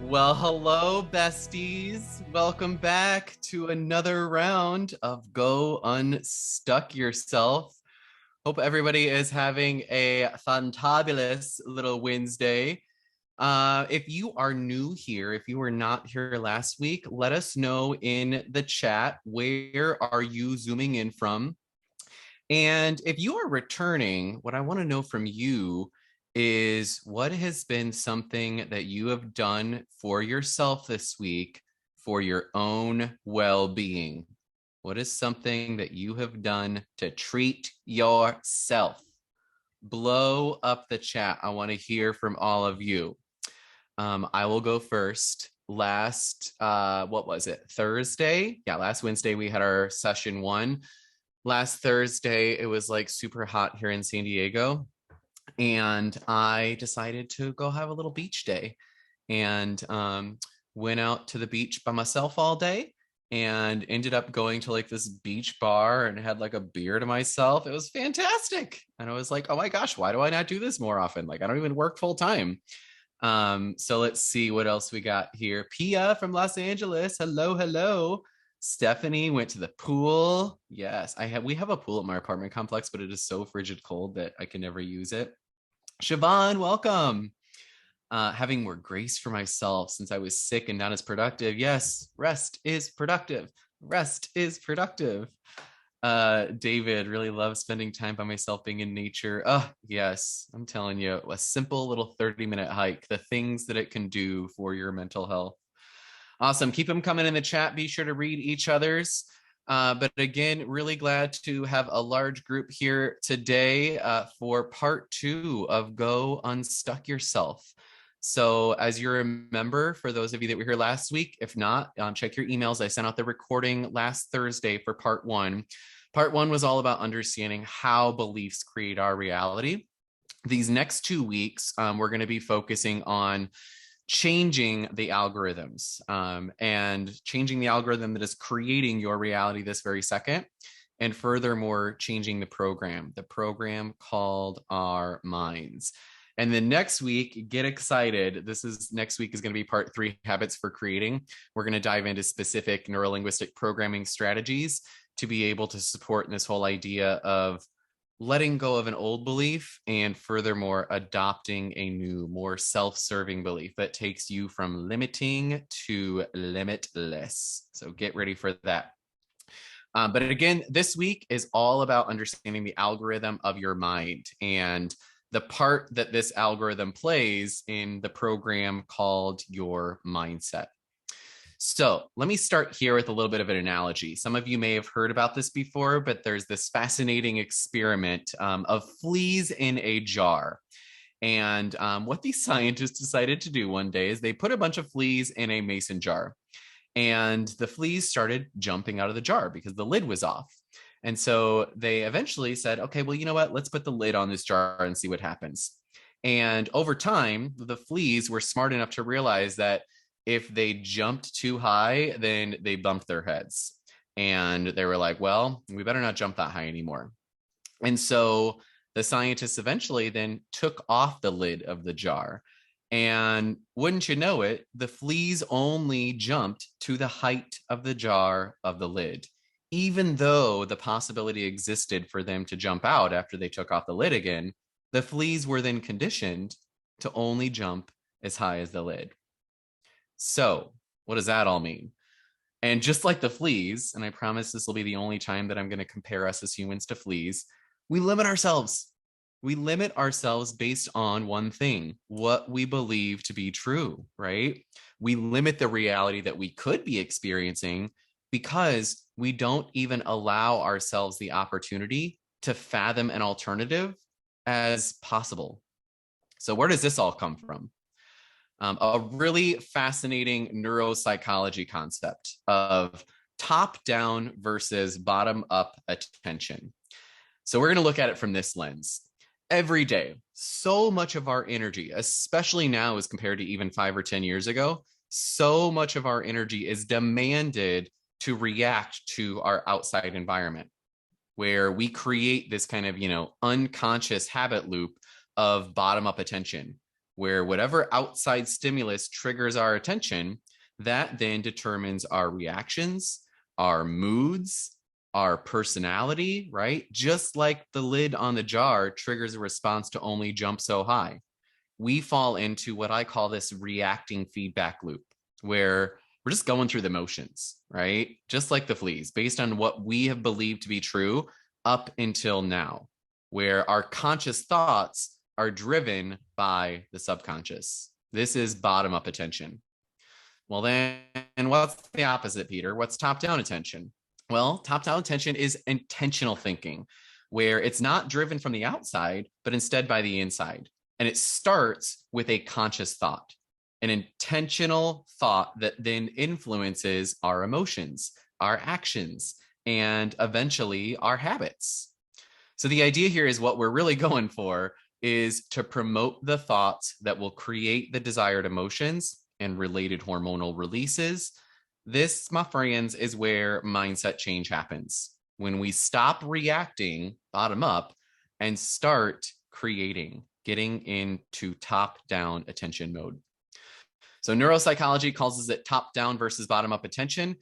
Well, hello, besties. Welcome back to another round of Go Unstuck Yourself. Hope everybody is having a fantabulous little Wednesday. If you are new here, if you were not here last week, let us know in the chat, where are you zooming in from? And if you are returning, what I want to know from you is what has been something that you have done for yourself this week for your own well being? What is something that you have done to treat yourself? Blow up the chat. I want to hear from all of you. I will go first. What was it? Thursday? Yeah, last Wednesday we had our session one. Last Thursday, it was like super hot here in San Diego. And I decided to go have a little beach day and went out to the beach by myself all day and ended up going to like this beach bar and had like a beer to myself. It was fantastic. And I was like, oh my gosh, why do I not do this more often? Like, I don't even work full time. So let's see what else we got here. Pia from Los Angeles. Hello, hello. Stephanie went to the pool. Yes, we have a pool at my apartment complex, but it is so frigid cold that I can never use it. Siobhan, welcome. Having more grace for myself since I was sick and not as productive. Yes, rest is productive. Rest is productive. David, really love spending time by myself, being in nature. Oh, yes, I'm telling you, a simple little 30-minute hike, the things that it can do for your mental health. Awesome. Keep them coming in the chat. Be sure to read each other's. But again, really glad to have a large group here today for part 2 of Go Unstuck Yourself. So as you remember, for those of you that were here last week, if not, check your emails. I sent out the recording last Thursday for part 1. Part 1 was all about understanding how beliefs create our reality. These next 2 weeks, we're going to be focusing on changing the algorithms and changing the algorithm that is creating your reality this very second. And furthermore, changing the program called our minds. And then next week, get excited. Next week is going to be part 3, habits for creating. We're going to dive into specific neurolinguistic programming strategies to be able to support this whole idea of letting go of an old belief and furthermore adopting a new, more self-serving belief that takes you from limiting to limitless. So get ready for that. But again, this week is all about understanding the algorithm of your mind and the part that this algorithm plays in the program called your mindset. So let me start here with a little bit of an analogy. Some of you may have heard about this before, but there's this fascinating experiment of fleas in a jar. And what these scientists decided to do one day is they put a bunch of fleas in a mason jar. And the fleas started jumping out of the jar because the lid was off. And so they eventually said, okay, well, you know what? Let's put the lid on this jar and see what happens. And over time, the fleas were smart enough to realize that if they jumped too high, then they bumped their heads. And they were like, well, we better not jump that high anymore. And so the scientists eventually then took off the lid of the jar. And wouldn't you know it, the fleas only jumped to the height of the jar of the lid, even though the possibility existed for them to jump out after they took off the lid again. The fleas were then conditioned to only jump as high as the lid. So what does that all mean? And just like the fleas, and I promise this will be the only time that I'm going to compare us as humans to fleas, we limit ourselves. We limit ourselves based on one thing, what we believe to be true, right? We limit the reality that we could be experiencing because we don't even allow ourselves the opportunity to fathom an alternative as possible. So where does this all come from? A really fascinating neuropsychology concept of top-down versus bottom-up attention. So we're going to look at it from this lens. Every day, so much of our energy, especially now as compared to even 5 or 10 years ago, so much of our energy is demanded to react to our outside environment, where we create this kind of, unconscious habit loop of bottom-up attention. where whatever outside stimulus triggers our attention, that then determines our reactions, our moods, our personality, right? Just like the lid on the jar triggers a response to only jump so high. We fall into what I call this reacting feedback loop, where we're just going through the motions, right? Just like the fleas, based on what we have believed to be true up until now, where our conscious thoughts are driven by the subconscious. This is bottom up attention. Well, then, what's the opposite, Peter? What's top down attention? Well, top down attention is intentional thinking, where it's not driven from the outside, but instead by the inside. And it starts with a conscious thought, an intentional thought that then influences our emotions, our actions, and eventually our habits. So the idea here is what we're really going for is to promote the thoughts that will create the desired emotions and related hormonal releases. This, my friends, is where mindset change happens. When we stop reacting bottom up and start creating, getting into top-down attention mode. So neuropsychology calls it top-down versus bottom-up attention.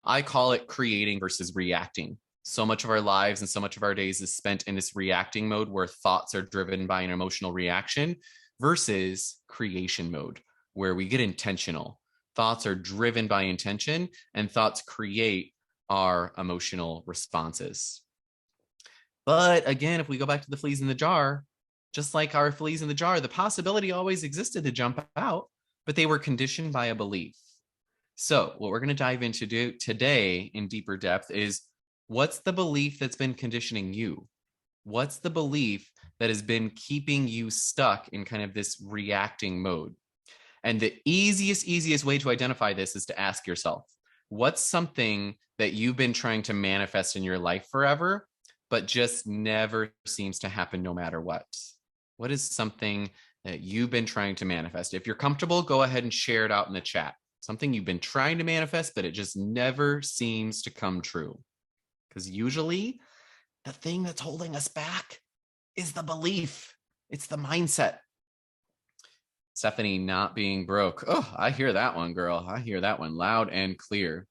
I call it creating versus reacting. So much of our lives and so much of our days is spent in this reacting mode where thoughts are driven by an emotional reaction versus creation mode, where we get intentional. Thoughts are driven by intention and thoughts create our emotional responses. But again, if we go back to the fleas in the jar, just like our fleas in the jar, the possibility always existed to jump out, but they were conditioned by a belief. So what we're going to dive into today in deeper depth is, what's the belief that's been conditioning you? What's the belief that has been keeping you stuck in kind of this reacting mode? And the easiest way to identify this is to ask yourself, what's something that you've been trying to manifest in your life forever, but just never seems to happen no matter what? What is something that you've been trying to manifest? If you're comfortable, go ahead and share it out in the chat. Something you've been trying to manifest, but it just never seems to come true. Because usually the thing that's holding us back is the belief. It's the mindset. Stephanie, not being broke. Oh, I hear that one, girl. I hear that one loud and clear.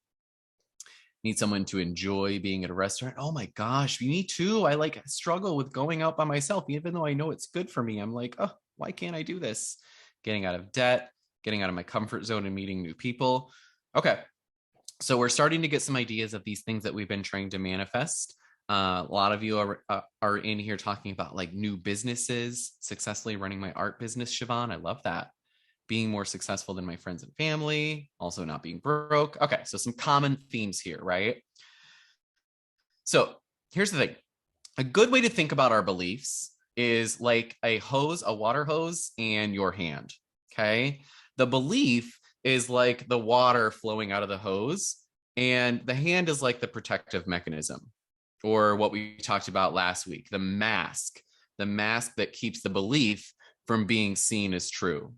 Need someone to enjoy being at a restaurant. Oh my gosh, me too. I struggle with going out by myself, even though I know it's good for me. I'm like, oh, why can't I do this? Getting out of debt, getting out of my comfort zone and meeting new people. Okay, so we're starting to get some ideas of these things that we've been trying to manifest. A lot of you are in here talking about like new businesses, successfully running my art business, Siobhan. I love that. Being more successful than my friends and family, also not being broke. Okay, so some common themes here, right? So here's the thing. A good way to think about our beliefs is like a hose, a water hose, and your hand, okay? The belief is like the water flowing out of the hose, and the hand is like the protective mechanism, or what we talked about last week, the mask that keeps the belief from being seen as true.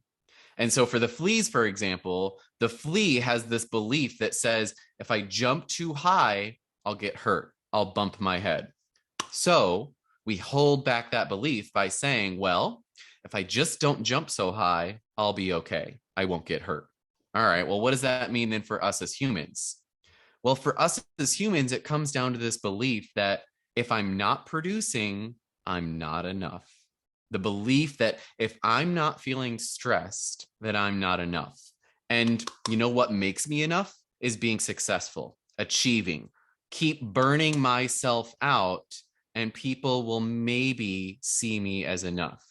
And so for the fleas, for example, the flea has this belief that says, if I jump too high, I'll get hurt. I'll bump my head. So we hold back that belief by saying, well, if I just don't jump so high, I'll be okay. I won't get hurt. All right, well, what does that mean then for us as humans? Well, for us as humans, it comes down to this belief that if I'm not producing, I'm not enough. The belief that if I'm not feeling stressed, that I'm not enough. And you know what makes me enough is being successful, achieving, keep burning myself out, and people will maybe see me as enough.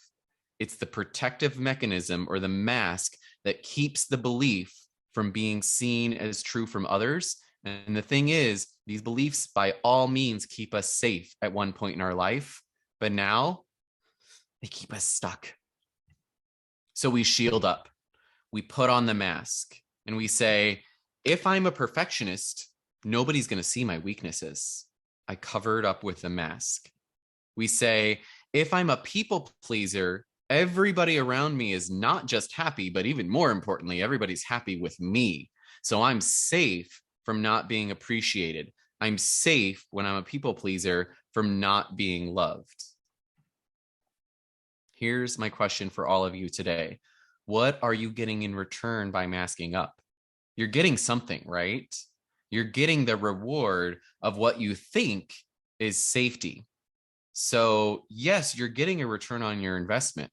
It's the protective mechanism or the mask that keeps the belief from being seen as true from others. And the thing is, these beliefs by all means keep us safe at one point in our life, but now they keep us stuck. So we shield up, we put on the mask, and we say, if I'm a perfectionist, nobody's going to see my weaknesses. I cover it up with the mask. We say, if I'm a people pleaser, everybody around me is not just happy, but even more importantly, everybody's happy with me. So I'm safe from not being appreciated. I'm safe when I'm a people pleaser from not being loved. here's my question for all of you today. What are you getting in return by masking up? You're getting something, right? You're getting the reward of what you think is safety. So yes, you're getting a return on your investment,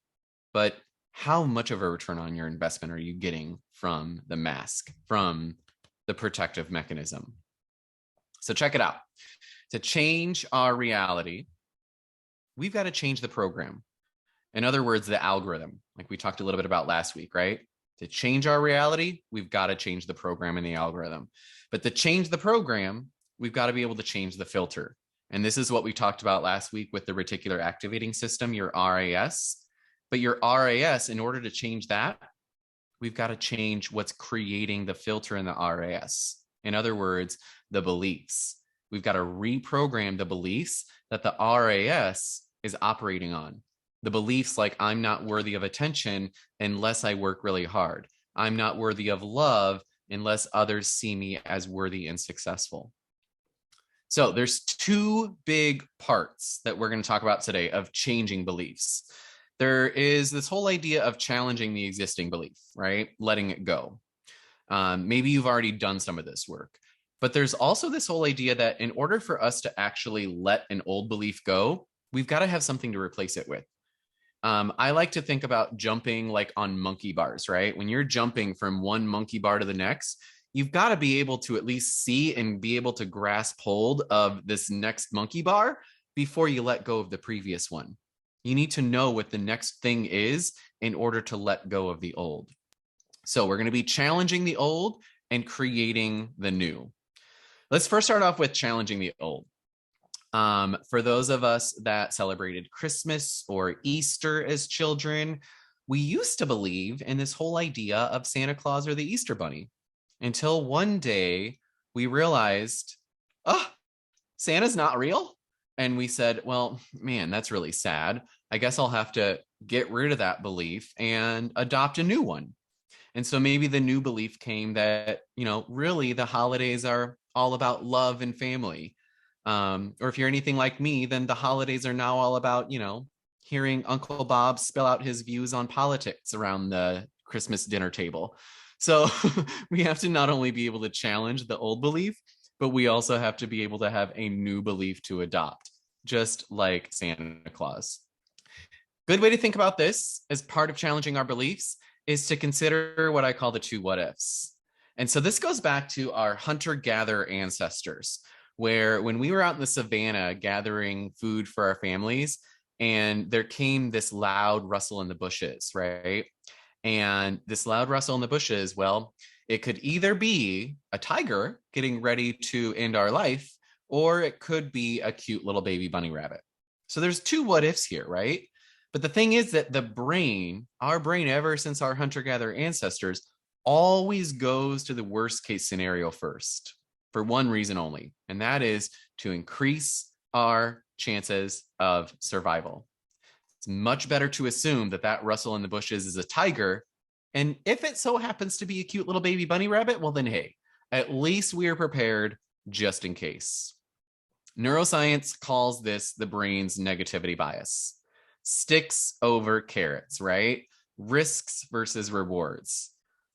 but how much of a return on your investment are you getting from the mask, from the protective mechanism? So check it out. To change our reality, we've got to change the program. In other words, the algorithm, like we talked a little bit about last week, right? To change our reality, we've got to change the program and the algorithm. But to change the program, we've got to be able to change the filter. And this is what we talked about last week with the reticular activating system, your RAS. But your RAS, in order to change that, we've got to change what's creating the filter in the RAS. In other words, the beliefs. We've got to reprogram the beliefs that the RAS is operating on. The beliefs like I'm not worthy of attention unless I work really hard. I'm not worthy of love unless others see me as worthy and successful. So there's two big parts that we're going to talk about today of changing beliefs. There is this whole idea of challenging the existing belief, right? Letting it go. Maybe you've already done some of this work, but there's also this whole idea that in order for us to actually let an old belief go, we've got to have something to replace it with. I like to think about jumping like on monkey bars, right? When you're jumping from one monkey bar to the next, you've got to be able to at least see and be able to grasp hold of this next monkey bar before you let go of the previous one. You need to know what the next thing is in order to let go of the old. So we're going to be challenging the old and creating the new. Let's first start off with challenging the old. For those of us that celebrated Christmas or Easter as children, we used to believe in this whole idea of Santa Claus or the Easter Bunny until one day we realized, oh, Santa's not real. And we said, well, man, that's really sad. I guess I'll have to get rid of that belief and adopt a new one. And so maybe the new belief came that, really the holidays are all about love and family. Or if you're anything like me, then the holidays are now all about, hearing Uncle Bob spill out his views on politics around the Christmas dinner table. So we have to not only be able to challenge the old belief, but we also have to be able to have a new belief to adopt, just like Santa Claus. Good way to think about this as part of challenging our beliefs is to consider what I call the two what ifs. And so this goes back to our hunter-gatherer ancestors, where when we were out in the savannah gathering food for our families, and there came this loud rustle in the bushes, right? And this loud rustle in the bushes, well, it could either be a tiger getting ready to end our life, or it could be a cute little baby bunny rabbit. So there's two what ifs here, right? But the thing is that the brain, our brain, ever since our hunter-gatherer ancestors, always goes to the worst case scenario first for one reason only, and that is to increase our chances of survival. It's much better to assume that that rustle in the bushes is a tiger, and if it so happens to be a cute little baby bunny rabbit, well then, hey, at least we are prepared just in case. Neuroscience calls this the brain's negativity bias. Sticks over carrots, right? Risks versus rewards.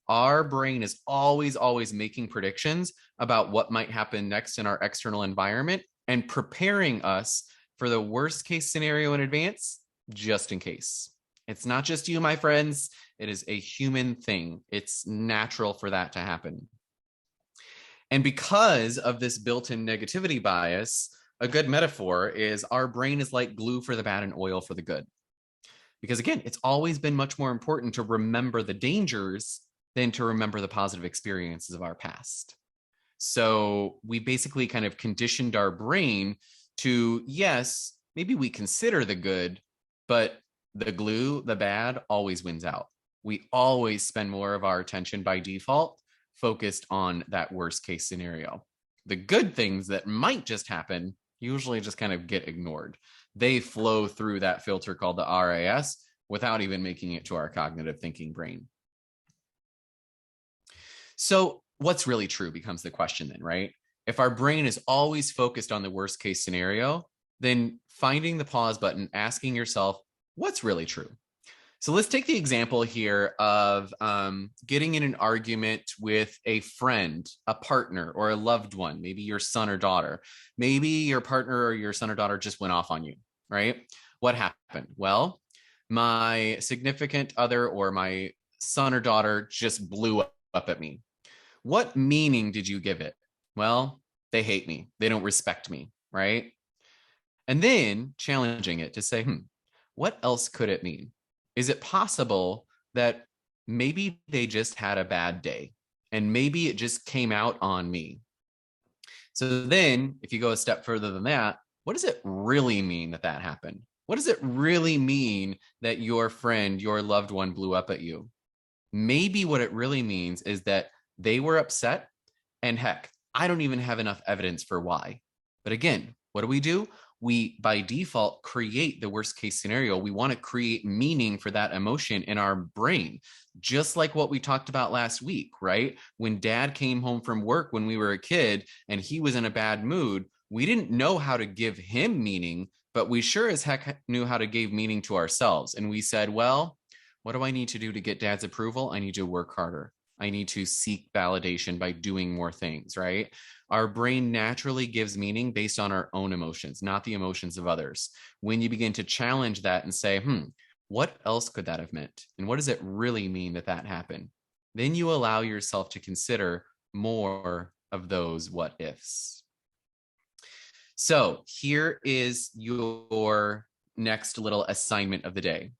Our brain is always making predictions about what might happen next in our external environment and preparing us for the worst case scenario in advance, just in case. It's not just you, my friends. It is a human thing. It's natural for that to happen. And because of this built-in negativity bias, a good metaphor is our brain is like glue for the bad and oil for the good. Because again, it's always been much more important to remember the dangers than to remember the positive experiences of our past. So we basically kind of conditioned our brain to, yes, maybe we consider the good, but the glue, the bad, always wins out. We always spend more of our attention by default focused on that worst case scenario. The good things that might just happen usually just kind of get ignored. They flow through that filter called the RAS without even making it to our cognitive thinking brain. So what's really true becomes the question then, right? If our brain is always focused on the worst case scenario, then finding the pause button, asking yourself, what's really true? So let's take the example here of getting in an argument with a friend, a partner, or a loved one, maybe your son or daughter. Maybe your partner or your son or daughter just went off on you, right? What happened? Well, my significant other or my son or daughter just blew up at me. What meaning did you give it? Well, they hate me. They don't respect me, right? And then challenging it to say, what else could it mean? Is it possible that maybe they just had a bad day and maybe it just came out on me? So then, if you go a step further than that, what does it really mean that that happened? What does it really mean that your friend, your loved one blew up at you? Maybe what it really means is that they were upset, and heck, I don't even have enough evidence for why. But again, what do? We, by default, create the worst case scenario. We want to create meaning for that emotion in our brain, just like what we talked about last week, right? When dad came home from work when we were a kid and he was in a bad mood, we didn't know how to give him meaning, but we sure as heck knew how to give meaning to ourselves. And we said, well, what do I need to do to get dad's approval? I need to work harder. I need to seek validation by doing more things, right? Our brain naturally gives meaning based on our own emotions, not the emotions of others. When you begin to challenge that and say, what else could that have meant? And what does it really mean that that happened? Then you allow yourself to consider more of those what ifs. So here is your next little assignment of the day.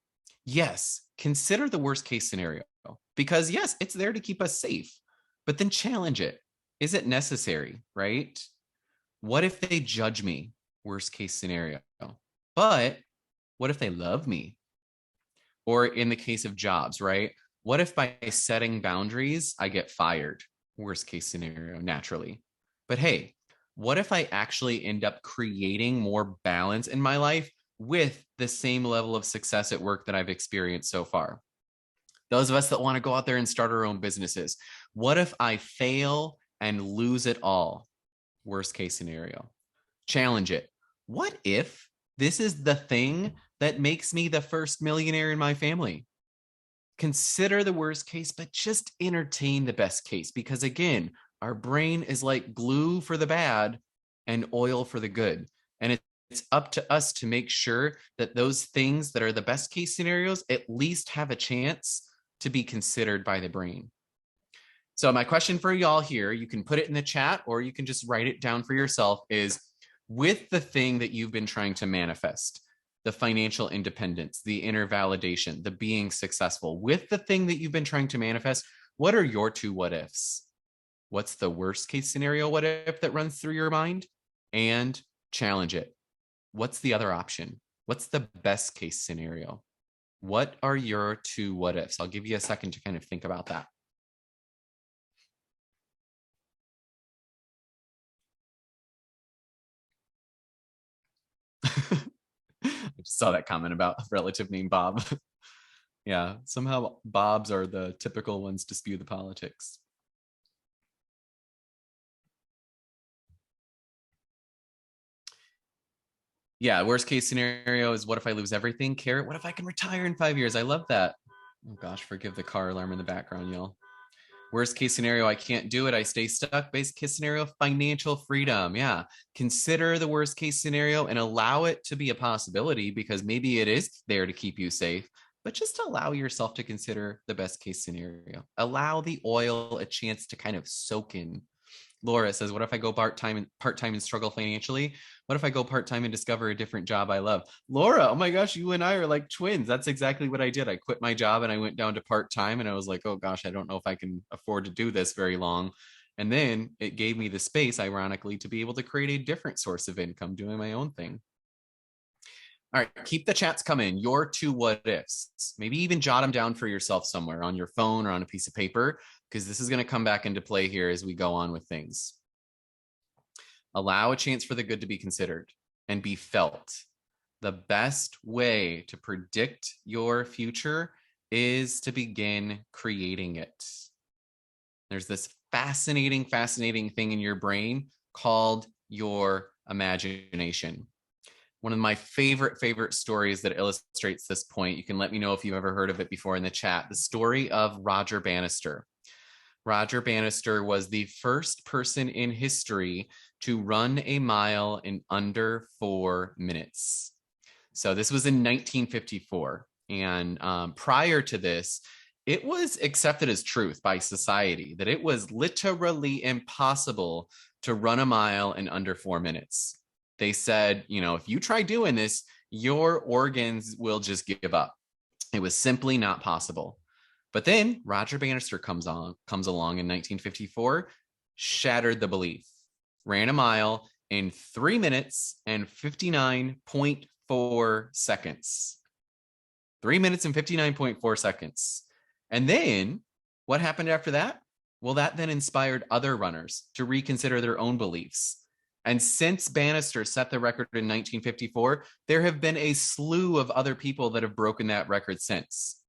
Yes, consider the worst case scenario because, yes, it's there to keep us safe, but then challenge it. Is it necessary, right? What if they judge me? Worst case scenario. But what if they love me? Or in the case of jobs, right? What if by setting boundaries, I get fired? Worst case scenario, naturally. But hey, what if I actually end up creating more balance in my life with the same level of success at work that I've experienced so far? Those of us that want to go out there and start our own businesses, what if I fail and lose it all? Worst case scenario. Challenge it. What if this is the thing that makes me the first millionaire in my family? Consider the worst case, but just entertain the best case because, again, our brain is like glue for the bad and oil for the good. And it's up to us to make sure that those things that are the best case scenarios at least have a chance to be considered by the brain. So my question for y'all here, you can put it in the chat or you can just write it down for yourself, is with the thing that you've been trying to manifest, the financial independence, the inner validation, the being successful, with the thing that you've been trying to manifest, what are your two what ifs? What's the worst case scenario what if that runs through your mind? And challenge it. What's the other option? What's the best case scenario? What are your two what ifs? I'll give you a second to kind of think about that. I just saw that comment about a relative named Bob. Yeah, somehow Bobs are the typical ones to spew the politics. Yeah, worst case scenario is what if I lose everything? Carrot, what if I can retire in 5 years? I love that. Oh gosh, forgive the car alarm in the background, y'all. Worst case scenario, I can't do it. I stay stuck. Best case scenario, financial freedom. Yeah. Consider the worst case scenario and allow it to be a possibility because maybe it is there to keep you safe, but just allow yourself to consider the best case scenario. Allow the oil a chance to kind of soak in. Laura says, what if I go part-time and struggle financially? What if I go part-time and discover a different job I love? Laura, oh my gosh, you and I are like twins. That's exactly what I did. I quit my job and I went down to part-time and I was like, oh gosh, I don't know if I can afford to do this very long. And then it gave me the space, ironically, to be able to create a different source of income doing my own thing. All right, keep the chats coming. Your two what ifs. Maybe even jot them down for yourself somewhere on your phone or on a piece of paper, because this is going to come back into play here as we go on with things. Allow a chance for the good to be considered and be felt. The best way to predict your future is to begin creating it. There's this fascinating thing in your brain called your imagination. one of my favorite stories that illustrates this point. You can let me know if you've ever heard of it before in the chat. The story of Roger Bannister. Roger Bannister was the first person in history to run a mile in under 4 minutes. So this was in 1954. And prior to this, it was accepted as truth by society that it was literally impossible to run a mile in under 4 minutes. They said, if you try doing this, your organs will just give up. It was simply not possible. But then Roger Bannister comes along in 1954, shattered the belief, ran a mile in 3 minutes and 59.4 seconds. 3 minutes and 59.4 seconds. And then what happened after that? Well, that then inspired other runners to reconsider their own beliefs. And since Bannister set the record in 1954, there have been a slew of other people that have broken that record since.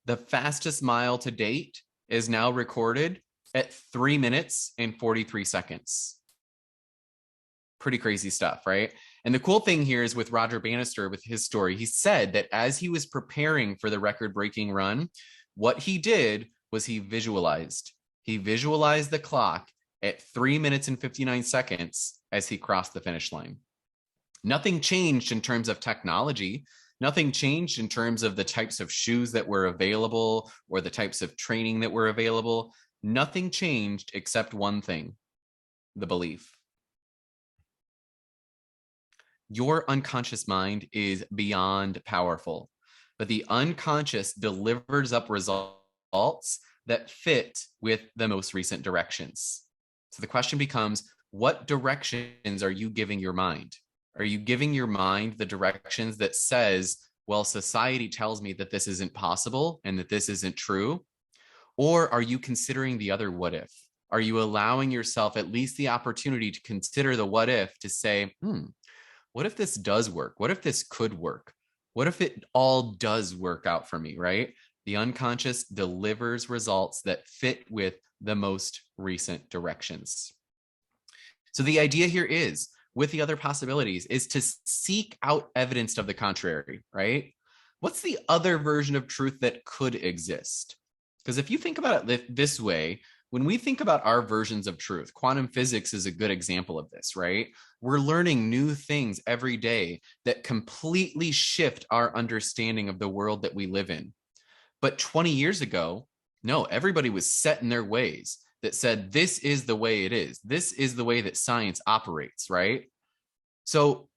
The fastest mile to date is now recorded at 3 minutes and 43 seconds. Pretty crazy stuff, right? And the cool thing here is with Roger Bannister, with his story, he said that as he was preparing for the record-breaking run, what he did was he visualized. He visualized the clock at 3 minutes and 59 seconds as he crossed the finish line. Nothing changed in terms of technology. Nothing changed in terms of the types of shoes that were available or the types of training that were available. Nothing changed except one thing: the belief. Your unconscious mind is beyond powerful, but the unconscious delivers up results that fit with the most recent directions. So the question becomes, what directions are you giving your mind? Are you giving your mind the directions that says, well, society tells me that this isn't possible and that this isn't true? Or are you considering the other what if? Are you allowing yourself at least the opportunity to consider the what if, to say, what if this does work? What if this could work? What if it all does work out for me, right? The unconscious delivers results that fit with the most recent directions. So the idea here is, with the other possibilities, is to seek out evidence of the contrary, right? What's the other version of truth that could exist? Because if you think about it this way, when we think about our versions of truth, quantum physics is a good example of this, right? We're learning new things every day that completely shift our understanding of the world that we live in. But 20 years ago, no, everybody was set in their ways that said, this is the way it is. This is the way that science operates, right? So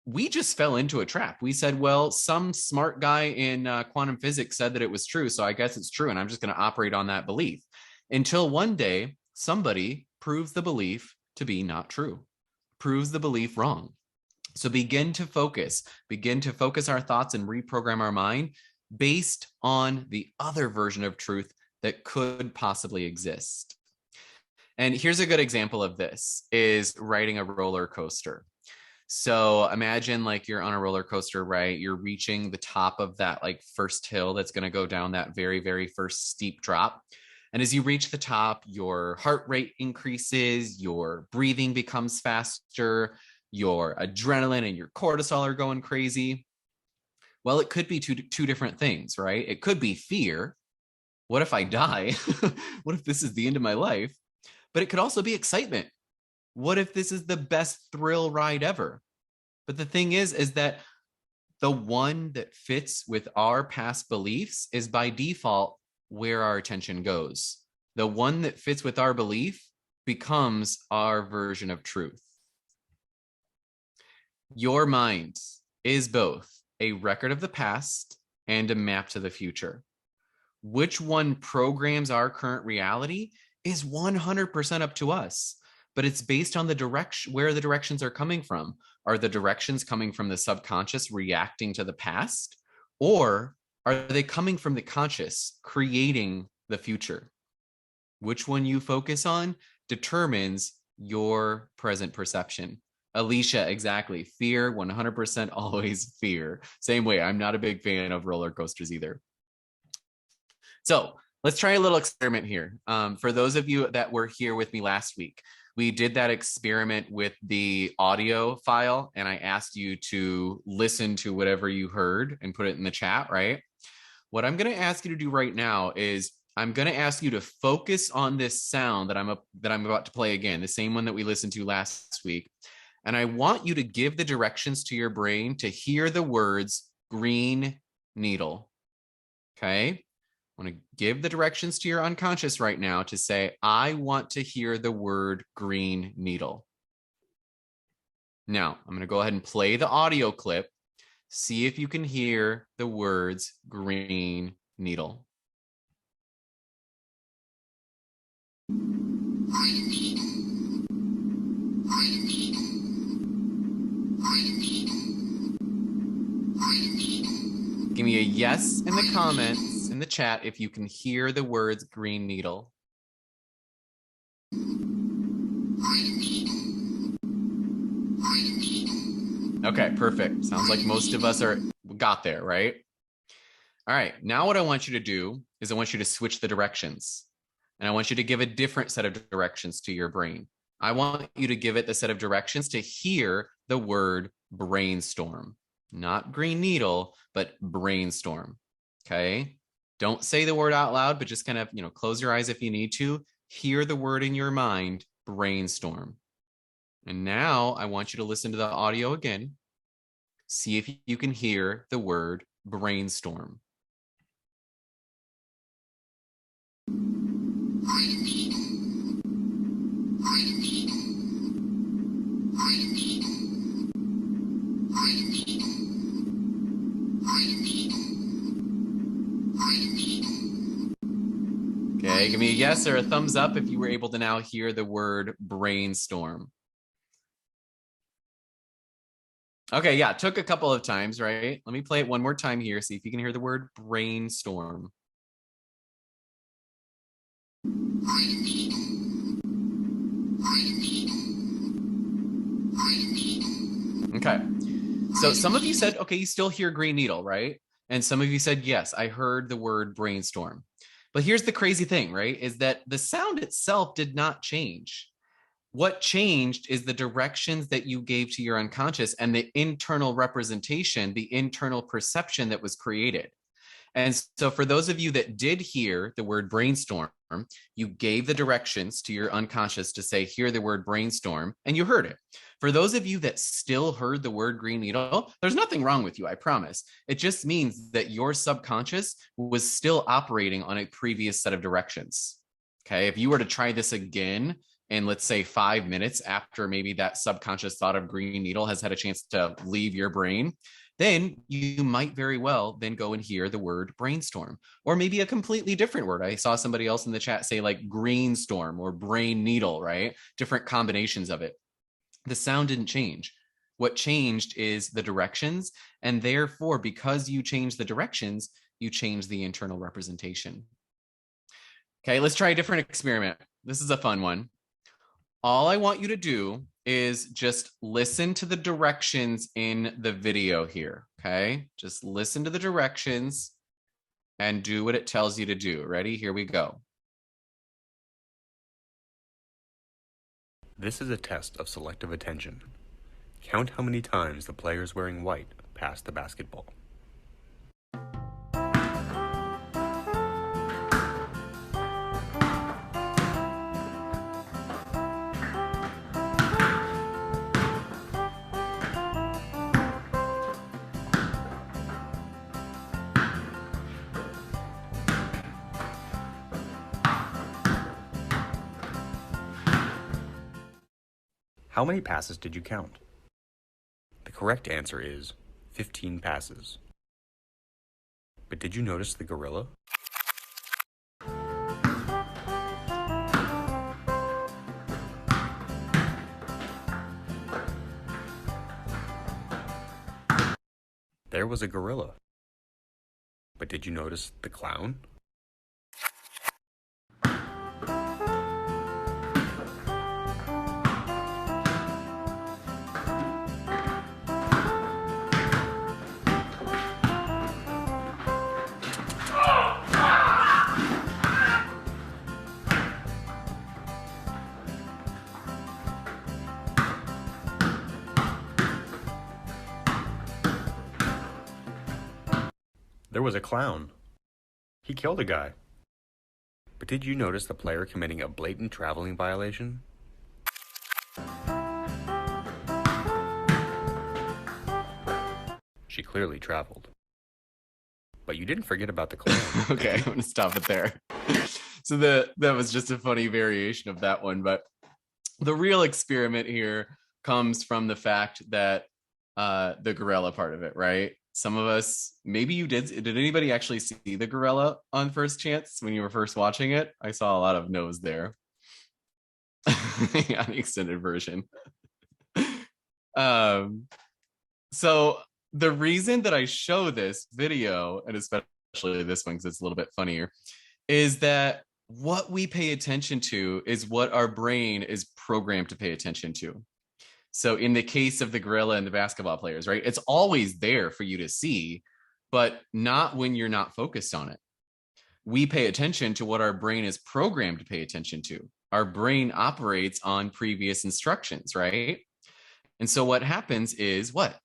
we just fell into a trap. We said, well, some smart guy in quantum physics said that it was true, so I guess it's true, and I'm just going to operate on that belief. Until one day, somebody proves the belief to be not true, proves the belief wrong. So begin to focus our thoughts and reprogram our mind based on the other version of truth that could possibly exist. And here's a good example of this, is riding a roller coaster. So imagine like you're on a roller coaster, right? You're reaching the top of that like first hill that's going to go down that very, very first steep drop. And as you reach the top, your heart rate increases, your breathing becomes faster, your adrenaline and your cortisol are going crazy. Well, it could be two different things, right? It could be fear. What if I die? What if this is the end of my life? But it could also be excitement. What if this is the best thrill ride ever? But the thing is that the one that fits with our past beliefs is by default where our attention goes. The one that fits with our belief becomes our version of truth. Your mind is both a record of the past and a map to the future. Which one programs our current reality is 100% up to us, but it's based on the direction, where the directions are coming from. Are the directions coming from the subconscious reacting to the past, or are they coming from the conscious creating the future? Which one you focus on determines your present perception. Alicia, exactly. Fear, 100% always fear. Same way, I'm not a big fan of roller coasters either. So let's try a little experiment here. For those of you that were here with me last week, We did that experiment with the audio file, and I asked you to listen to whatever you heard and put it in the chat, right? What I'm going to ask you to do right now is I'm going to ask you to focus on this sound that I'm about to play again, the same one that we listened to last week. And I want you to give the directions to your brain to hear the words green needle. Okay? I want to give the directions to your unconscious right now to say, I want to hear the word green needle. Now, I'm going to go ahead and play the audio clip. See if you can hear the words green needle. Give me a yes in the comments, in the chat, if you can hear the words green needle. Okay, perfect. Sounds like most of us got there, right? All right, now what I want you to do is I want you to switch the directions. And I want you to give a different set of directions to your brain. I want you to give it the set of directions to hear the word brainstorm. Not green needle, but brainstorm. Okay? Don't say the word out loud, but just kind of, close your eyes if you need to. Hear the word in your mind, brainstorm. And now I want you to listen to the audio again. See if you can hear the word brainstorm. Okay, give me a yes or a thumbs up if you were able to now hear the word brainstorm. Okay, yeah, it took a couple of times, right? Let me play it one more time here, see if you can hear the word brainstorm. Okay, so some of you said, okay, you still hear green needle, right? And some of you said, yes, I heard the word brainstorm. But here's the crazy thing, right? Is that the sound itself did not change. What changed is the directions that you gave to your unconscious and the internal representation, the internal perception that was created. And so for those of you that did hear the word brainstorm, you gave the directions to your unconscious to say, hear the word brainstorm, and you heard it. For those of you that still heard the word green needle, there's nothing wrong with you, I promise. It just means that your subconscious was still operating on a previous set of directions. Okay, if you were to try this again, in let's say 5 minutes after maybe that subconscious thought of green needle has had a chance to leave your brain, then you might very well then go and hear the word brainstorm, or maybe a completely different word. I saw somebody else in the chat say like greenstorm or brain needle, right? Different combinations of it. The sound didn't change. What changed is the directions. And therefore, because you changed the directions, you change the internal representation. Okay, let's try a different experiment. This is a fun one. All I want you to do is just listen to the directions in the video here, okay? Just listen to the directions and do what it tells you to do. Ready? Here we go. This is a test of selective attention. Count how many times the players wearing white pass the basketball. How many passes did you count? The correct answer is 15 passes. But did you notice the gorilla? There was a gorilla. But did you notice the clown? There was a clown. He killed a guy. But did you notice the player committing a blatant traveling violation? She clearly traveled. But you didn't forget about the clown. Okay, I'm gonna stop it there. So that was just a funny variation of that one, but the real experiment here comes from the fact that the gorilla part of it, right? Some of us, maybe you did. Did anybody actually see the gorilla on first chance when you were first watching it? I saw a lot of no's there. Yeah, the extended version. So the reason that I show this video, and especially this one because it's a little bit funnier, is that what we pay attention to is what our brain is programmed to pay attention to. So in the case of the gorilla and the basketball players, right, it's always there for you to see, but not when you're not focused on it. We pay attention to what our brain is programmed to pay attention to. Our brain operates on previous instructions, right? And so what happens is what?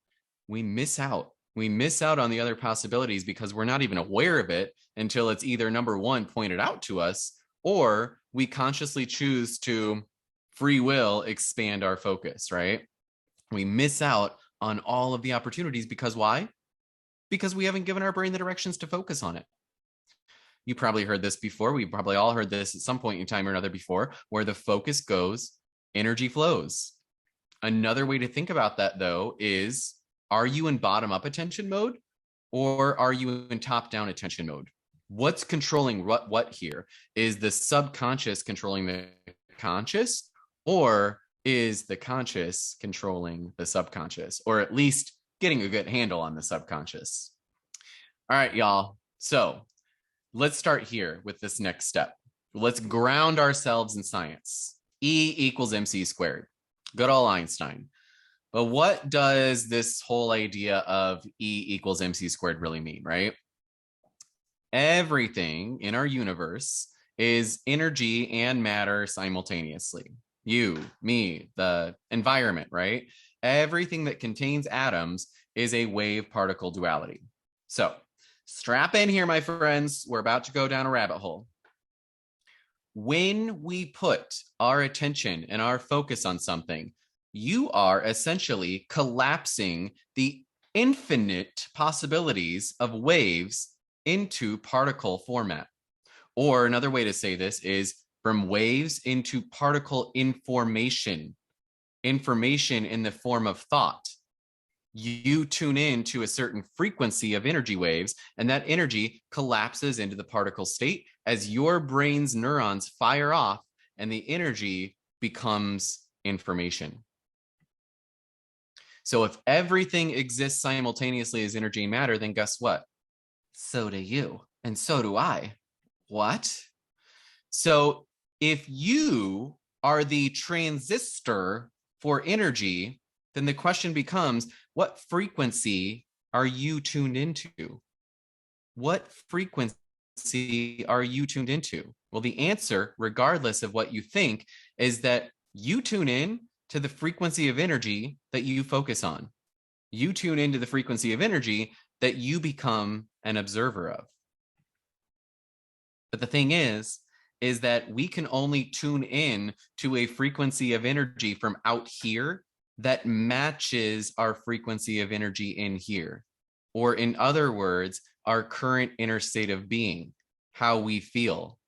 We miss out. We miss out on the other possibilities because we're not even aware of it until it's either number one, pointed out to us, or we consciously choose to free will expand our focus, right? We miss out on all of the opportunities because why? Because we haven't given our brain the directions to focus on it. You probably heard this before. We probably all heard this at some point in time or another before, where the focus goes, energy flows. Another way to think about that, though, is are you in bottom-up attention mode or are you in top-down attention mode? What's controlling what here? Is the subconscious controlling the conscious, or is the conscious controlling the subconscious, or at least getting a good handle on the subconscious? All right, y'all. So let's start here with this next step. Let's ground ourselves in science. E equals mc squared. Good old Einstein. But what does this whole idea of E equals mc squared really mean, right? Everything in our universe is energy and matter simultaneously. You, me, the environment, right? Everything that contains atoms is a wave particle duality. So strap in here, my friends. We're about to go down a rabbit hole. When we put our attention and our focus on something, you are essentially collapsing the infinite possibilities of waves into particle format. Or another way to say this is from waves into particle information, information in the form of thought. You tune in to a certain frequency of energy waves, and that energy collapses into the particle state as your brain's neurons fire off, and the energy becomes information. So if everything exists simultaneously as energy and matter, then guess what? So do you, and so do I. What? So if you are the transistor for energy, then the question becomes, what frequency are you tuned into? What frequency are you tuned into? Well, the answer, regardless of what you think, is that you tune in to the frequency of energy that you focus on. You tune into the frequency of energy that you become an observer of. But the thing is that we can only tune in to a frequency of energy from out here that matches our frequency of energy in here. Or in other words, our current inner state of being, how we feel.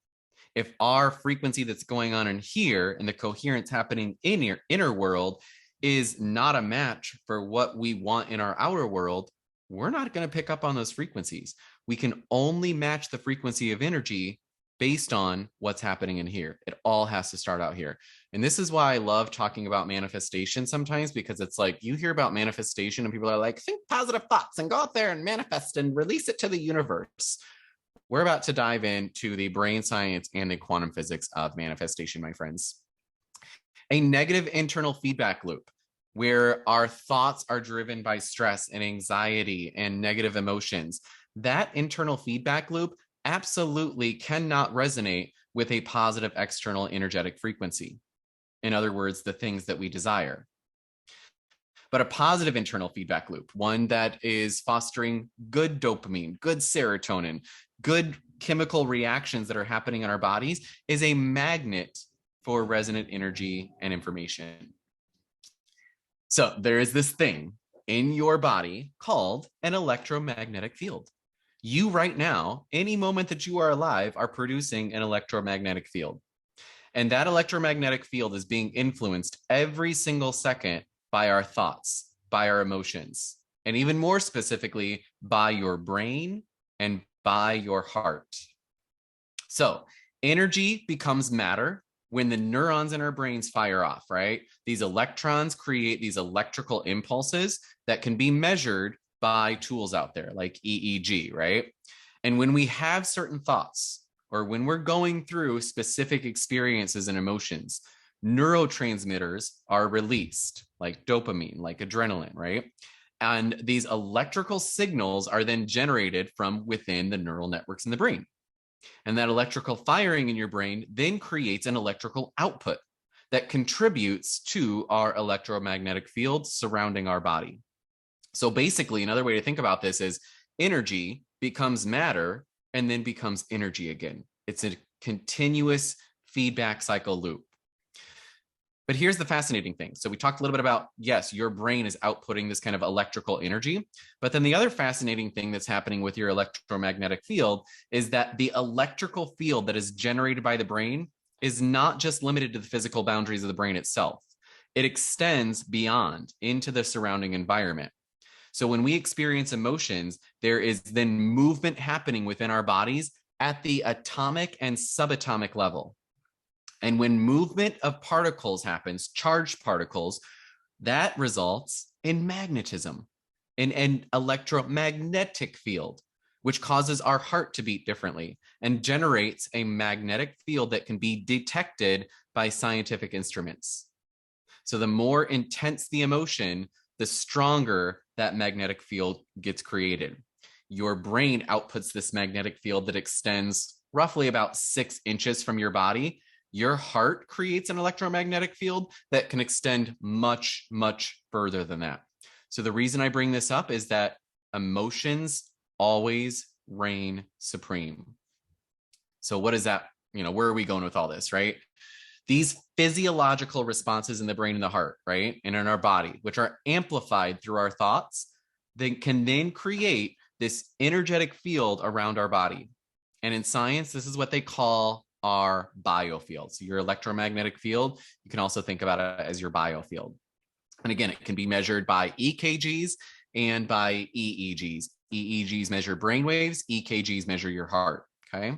If our frequency that's going on in here and the coherence happening in your inner world is not a match for what we want in our outer world, we're not going to pick up on those frequencies. We can only match the frequency of energy based on what's happening in here. It all has to start out here. And this is why I love talking about manifestation sometimes, because it's like you hear about manifestation and people are like, think positive thoughts and go out there and manifest and release it to the universe. We're about to dive into the brain science and the quantum physics of manifestation, my friends. A negative internal feedback loop where our thoughts are driven by stress and anxiety and negative emotions. That internal feedback loop absolutely cannot resonate with a positive external energetic frequency. In other words, the things that we desire. but a positive internal feedback loop, one that is fostering good dopamine, good serotonin, good chemical reactions that are happening in our bodies, is a magnet for resonant energy and information. So there is this thing in your body called an electromagnetic field. You right now, any moment that you are alive, are producing an electromagnetic field. And that electromagnetic field is being influenced every single second by our thoughts, by our emotions, and even more specifically, by your brain and by your heart. So energy becomes matter when the neurons in our brains fire off, right? These electrons create these electrical impulses that can be measured by tools out there like EEG, right? And when we have certain thoughts, or when we're going through specific experiences and emotions, neurotransmitters are released, like dopamine, like adrenaline, right? And these electrical signals are then generated from within the neural networks in the brain. And that electrical firing in your brain then creates an electrical output that contributes to our electromagnetic field surrounding our body. So basically, another way to think about this is energy becomes matter and then becomes energy again. It's a continuous feedback cycle loop. But here's the fascinating thing. So we talked a little bit about, yes, your brain is outputting this kind of electrical energy. But then the other fascinating thing that's happening with your electromagnetic field is that the electrical field that is generated by the brain is not just limited to the physical boundaries of the brain itself. It extends beyond into the surrounding environment. So when we experience emotions, there is then movement happening within our bodies at the atomic and subatomic level. And when movement of particles happens, charged particles, that results in magnetism, in an electromagnetic field, which causes our heart to beat differently and generates a magnetic field that can be detected by scientific instruments. So the more intense the emotion, the stronger that magnetic field gets created. Your brain outputs this magnetic field that extends roughly about 6 inches from your body. Your heart creates an electromagnetic field that can extend much, much further than that. So the reason I bring this up is that emotions always reign supreme. So what is that? Where are we going with all this, right? These physiological responses in the brain and the heart, right? And in our body, which are amplified through our thoughts, they can then create this energetic field around our body. And in science, this is what they call our biofield. So your electromagnetic field, you can also think about it as your biofield. And again, it can be measured by EKGs and by EEGs. EEGs measure brain waves, EKGs measure your heart, okay?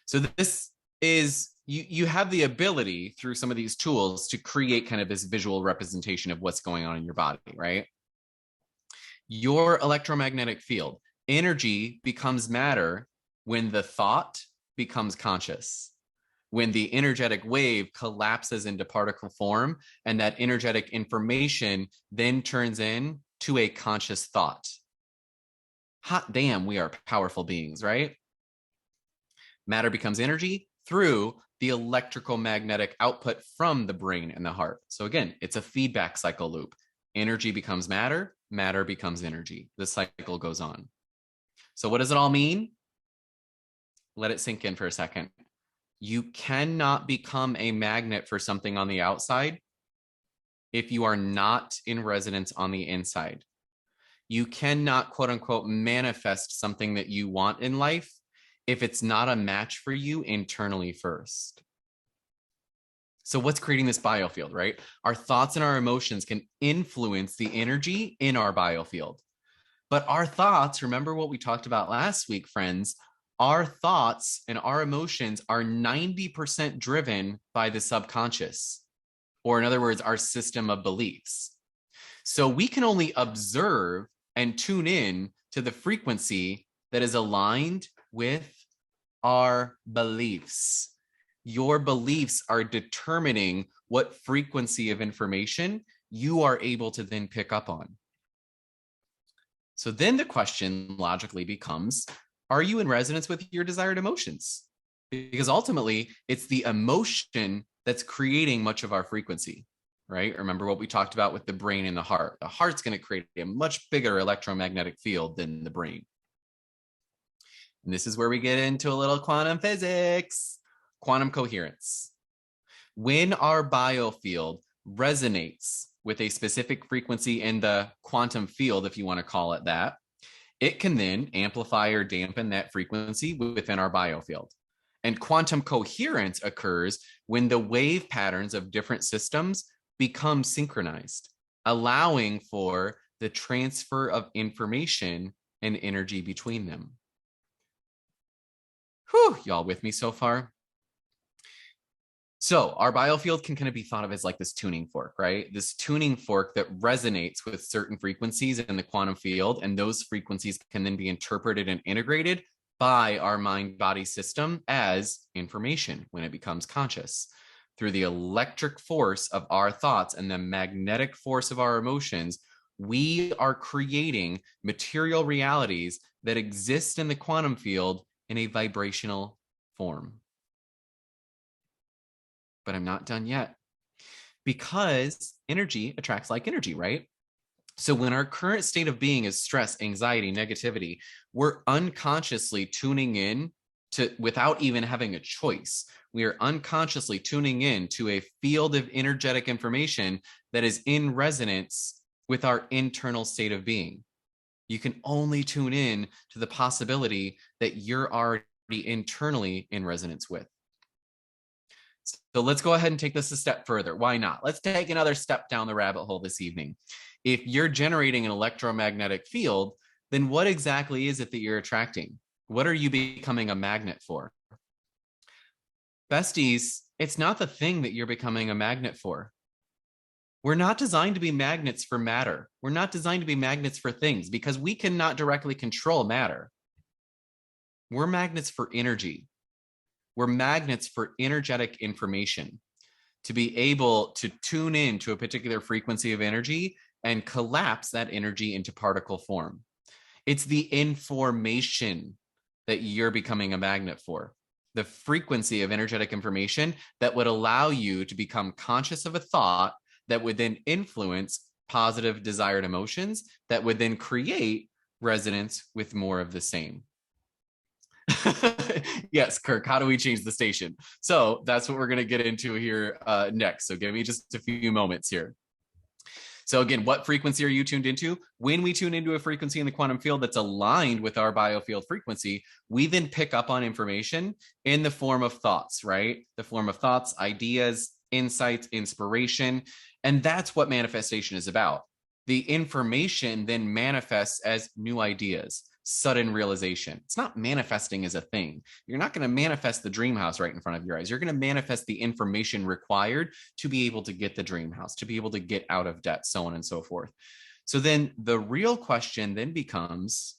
So this is, you have the ability through some of these tools to create kind of this visual representation of what's going on in your body, right? Your electromagnetic field, energy becomes matter when the thought becomes conscious, when the energetic wave collapses into particle form, and that energetic information then turns into a conscious thought. Hot damn, we are powerful beings, right? Matter becomes energy through the electrical magnetic output from the brain and the heart. So again, it's a feedback cycle loop. Energy becomes matter, matter becomes energy. The cycle goes on. So what does it all mean? Let it sink in for a second. You cannot become a magnet for something on the outside if you are not in resonance on the inside. You cannot, quote unquote, manifest something that you want in life if it's not a match for you internally first. So what's creating this biofield, right? Our thoughts and our emotions can influence the energy in our biofield. But our thoughts, remember what we talked about last week, friends, our thoughts and our emotions are 90% driven by the subconscious, or in other words, our system of beliefs. So we can only observe and tune in to the frequency that is aligned with our beliefs. Your beliefs are determining what frequency of information you are able to then pick up on. So then the question logically becomes, are you in resonance with your desired emotions? Because ultimately, it's the emotion that's creating much of our frequency. right? Remember what we talked about with the brain and the heart. The heart's going to create a much bigger electromagnetic field than the brain. And this is where we get into a little quantum physics, quantum coherence. When our biofield resonates with a specific frequency in the quantum field, if you want to call it that, it can then amplify or dampen that frequency within our biofield. And quantum coherence occurs when the wave patterns of different systems become synchronized, allowing for the transfer of information and energy between them. Whew, y'all with me so far? So our biofield can kind of be thought of as like this tuning fork, right? This tuning fork that resonates with certain frequencies in the quantum field, and those frequencies can then be interpreted and integrated by our mind-body system as information when it becomes conscious. Through the electric force of our thoughts and the magnetic force of our emotions, we are creating material realities that exist in the quantum field in a vibrational form. But I'm not done yet, because energy attracts like energy, right? So when our current state of being is stress, anxiety, negativity, we're unconsciously tuning in to, without even having a choice, we are unconsciously tuning in to a field of energetic information that is in resonance with our internal state of being. You can only tune in to the possibility that you're already internally in resonance with. So let's go ahead and take this a step further. Why not? Let's take another step down the rabbit hole this evening. If you're generating an electromagnetic field, then what exactly is it that you're attracting? What are you becoming a magnet for? Besties, it's not the thing that you're becoming a magnet for. We're not designed to be magnets for matter. We're not designed to be magnets for things, because we cannot directly control matter. We're magnets for energy. We're magnets for energetic information, to be able to tune in to a particular frequency of energy and collapse that energy into particle form. It's the information that you're becoming a magnet for, the frequency of energetic information that would allow you to become conscious of a thought that would then influence positive desired emotions that would then create resonance with more of the same. Yes, Kirk, how do we change the station? So that's what we're going to get into here next. So give me just a few moments here. So again, what frequency are you tuned into? When we tune into a frequency in the quantum field that's aligned with our biofield frequency, we then pick up on information in the form of thoughts, right? The form of thoughts, ideas, insights, inspiration. And that's what manifestation is about. The information then manifests as new ideas, sudden realization. It's not manifesting as a thing. You're not going to manifest the dream house right in front of your eyes. You're going to manifest the information required to be able to get the dream house, to be able to get out of debt, so on and so forth. So then the real question then becomes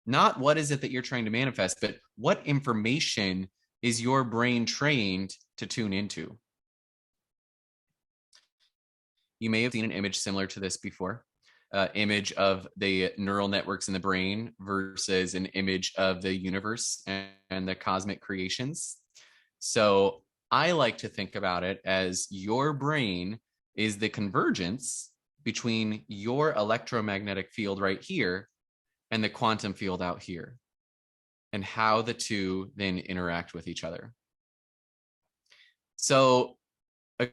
not what is it that you're trying to manifest, but what information is your brain trained to tune into? You may have seen an image similar to this before. Image of the neural networks in the brain versus an image of the universe and the cosmic creations. So I like to think about it as your brain is the convergence between your electromagnetic field right here and the quantum field out here, and how the two then interact with each other. So a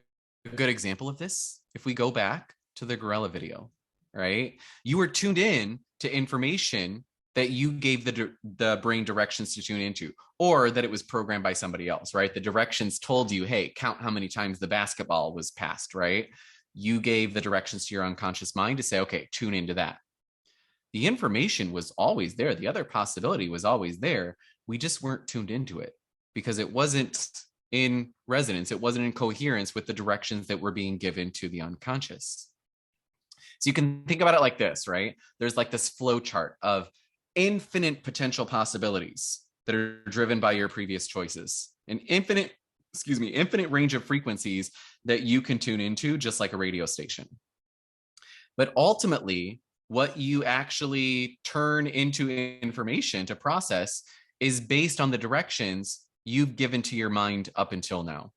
good example of this, if we go back to the gorilla video, right? You were tuned in to information that you gave the brain directions to tune into, or that it was programmed by somebody else, right? The directions told you, hey, count how many times the basketball was passed, right? You gave the directions to your unconscious mind to say, okay, tune into that. The information was always there. The other possibility was always there. We just weren't tuned into it because it wasn't in resonance. It wasn't in coherence with the directions that were being given to the unconscious. So you can think about it like this, right? There's like this flow chart of infinite potential possibilities that are driven by your previous choices, an infinite range of frequencies that you can tune into, just like a radio station. But ultimately, what you actually turn into information to process is based on the directions you've given to your mind up until now.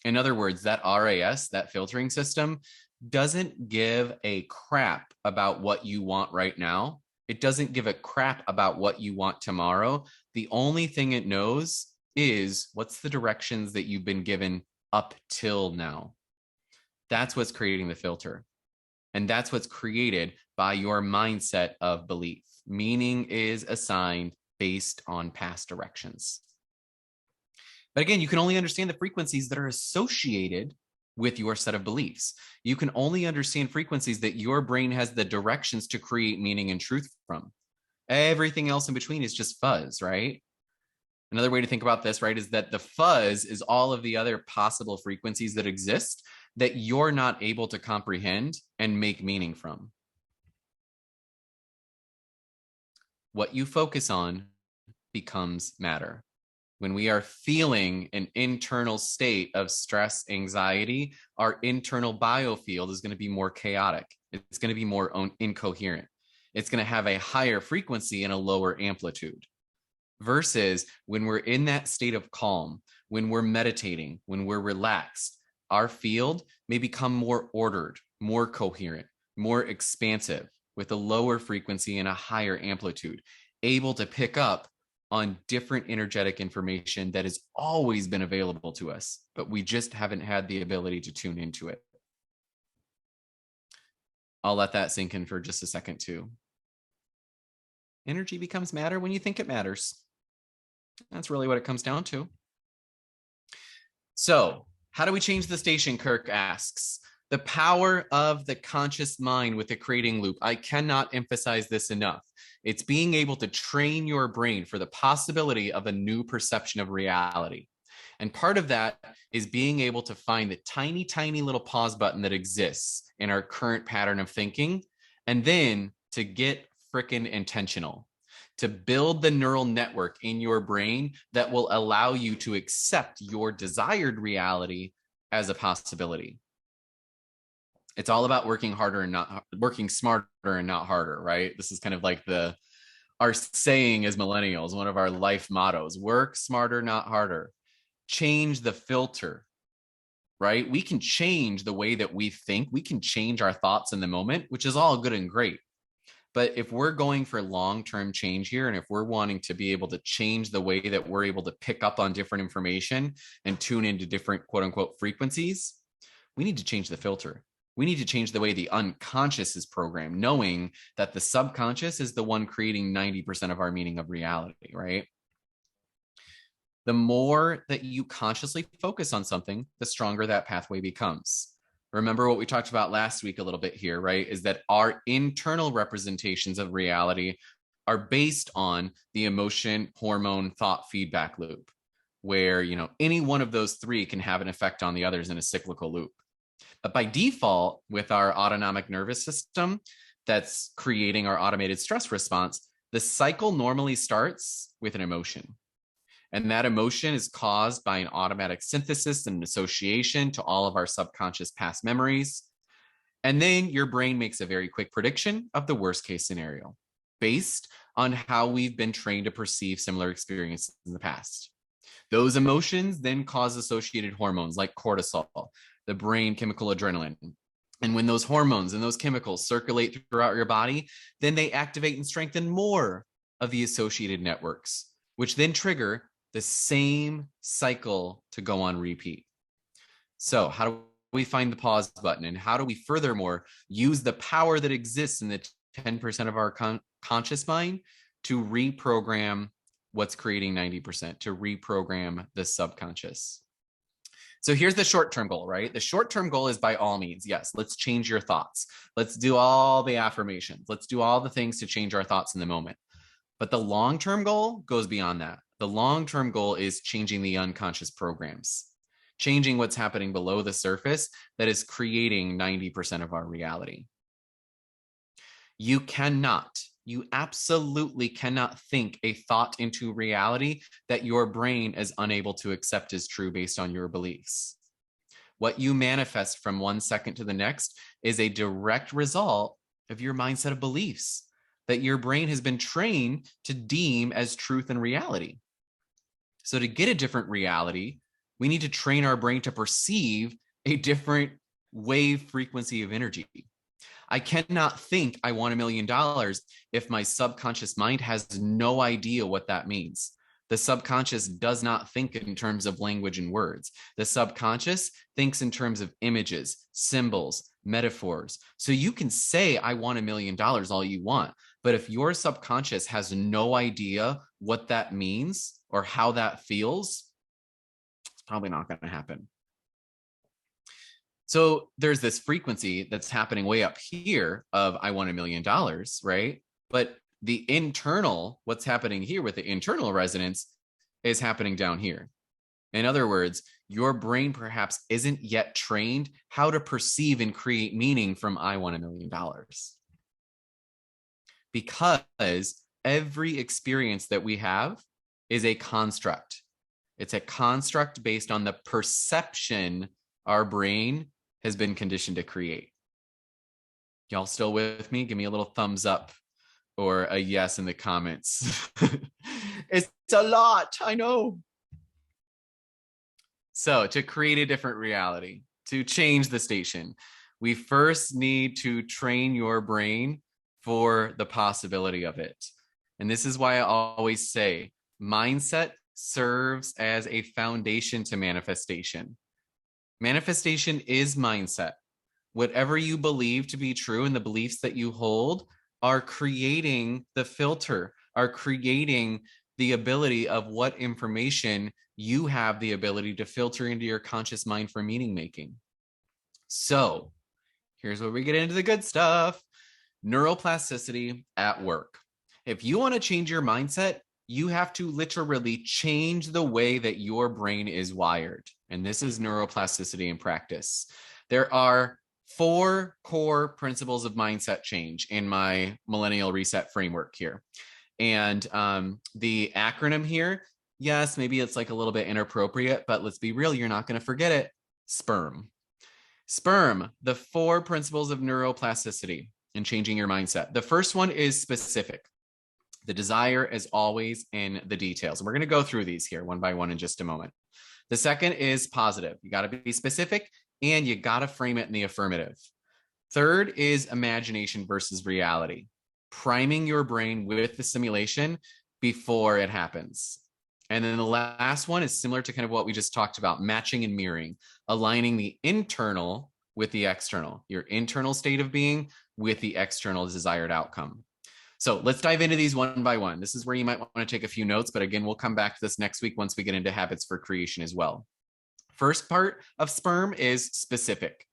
In other words, that RAS, that filtering system, doesn't give a crap about what you want right now. It doesn't give a crap about what you want tomorrow. The only thing it knows is what's the directions that you've been given up till now. That's what's creating the filter. And that's what's created by your mindset of belief. Meaning is assigned based on past directions. But again, you can only understand the frequencies that are associated with your set of beliefs. You can only understand frequencies that your brain has the directions to create meaning and truth from. Everything else in between is just fuzz, right? Another way to think about this, right, is that the fuzz is all of the other possible frequencies that exist that you're not able to comprehend and make meaning from. What you focus on becomes matter. When we are feeling an internal state of stress, anxiety, our internal biofield is going to be more chaotic. It's going to be more incoherent. It's going to have a higher frequency and a lower amplitude. Versus when we're in that state of calm, when we're meditating, when we're relaxed, our field may become more ordered, more coherent, more expansive, with a lower frequency and a higher amplitude, able to pick up on different energetic information that has always been available to us, but we just haven't had the ability to tune into it. I'll let that sink in for just a second too. Energy becomes matter when you think it matters. That's really what it comes down to. So, how do we change the station? Kirk asks. The power of the conscious mind with the creating loop. I cannot emphasize this enough. It's being able to train your brain for the possibility of a new perception of reality. And part of that is being able to find the tiny, tiny little pause button that exists in our current pattern of thinking, and then to get frickin' intentional, to build the neural network in your brain that will allow you to accept your desired reality as a possibility. It's all about working harder and not working smarter and not harder, right? This is kind of like our saying as millennials, one of our life mottos: work smarter, not harder. Change the filter, right? We can change the way that we think. We can change our thoughts in the moment, which is all good and great. But if we're going for long-term change here, and if we're wanting to be able to change the way that we're able to pick up on different information and tune into different quote unquote frequencies, we need to change the filter. We need to change the way the unconscious is programmed, knowing that the subconscious is the one creating 90% of our meaning of reality, right? The more that you consciously focus on something, the stronger that pathway becomes. Remember what we talked about last week a little bit here, right? Is that our internal representations of reality are based on the emotion, hormone, thought feedback loop, where, any one of those three can have an effect on the others in a cyclical loop. But by default, with our autonomic nervous system that's creating our automated stress response, the cycle normally starts with an emotion. And that emotion is caused by an automatic synthesis and association to all of our subconscious past memories. And then your brain makes a very quick prediction of the worst case scenario based on how we've been trained to perceive similar experiences in the past. Those emotions then cause associated hormones like cortisol, the brain chemical adrenaline. And when those hormones and those chemicals circulate throughout your body, then they activate and strengthen more of the associated networks, which then trigger the same cycle to go on repeat. So how do we find the pause button, and how do we furthermore use the power that exists in the 10% of our conscious mind to reprogram what's creating 90%, to reprogram the subconscious? So here's the short-term goal, right? The short-term goal is, by all means, yes, let's change your thoughts. Let's do all the affirmations. Let's do all the things to change our thoughts in the moment. But the long-term goal goes beyond that. The long-term goal is changing the unconscious programs, changing what's happening below the surface that is creating 90% of our reality. You absolutely cannot think a thought into reality that your brain is unable to accept as true based on your beliefs. What you manifest from one second to the next is a direct result of your mindset of beliefs that your brain has been trained to deem as truth and reality. So to get a different reality, We need to train our brain to perceive a different wave frequency of energy. I cannot think I want $1 million if my subconscious mind has no idea what that means. The subconscious does not think in terms of language and words. The subconscious thinks in terms of images, symbols, metaphors. So you can say, I want $1 million all you want. But if your subconscious has no idea what that means or how that feels, it's probably not going to happen. So there's this frequency that's happening way up here of I want $1 million, right? But the internal, what's happening here with the internal resonance is happening down here. In other words, your brain perhaps isn't yet trained how to perceive and create meaning from I want $1 million. Because every experience that we have is a construct. It's a construct based on the perception our brain has been conditioned to create. Y'all still with me? Give me a little thumbs up or a yes in the comments. It's a lot, I know. So to create a different reality, to change the station, we first need to train your brain for the possibility of it. And this is why I always say mindset serves as a foundation to manifestation. Manifestation is mindset. Whatever you believe to be true and the beliefs that you hold are creating the filter, are creating the ability of what information you have the ability to filter into your conscious mind for meaning making. So here's where we get into the good stuff. Neuroplasticity at work. If you want to change your mindset, you have to literally change the way that your brain is wired. And this is neuroplasticity in practice. There are 4 core principles of mindset change in my Millennial Reset framework here. And the acronym here, yes, maybe it's like a little bit inappropriate, but let's be real, you're not going to forget it. SPERM. SPERM, the 4 principles of neuroplasticity in changing your mindset. The first one is specific. The desire is always in the details. And we're going to go through these here one by one in just a moment. The second is positive. You got to be specific and you got to frame it in the affirmative. Third is imagination versus reality. Priming your brain with the simulation before it happens. And then the last one is similar to kind of what we just talked about, matching and mirroring, aligning the internal with the external, your internal state of being with the external desired outcome. So let's dive into these one by one. This is where you might want to take a few notes, but again, we'll come back to this next week once we get into habits for creation as well. First part of SPERM is specific.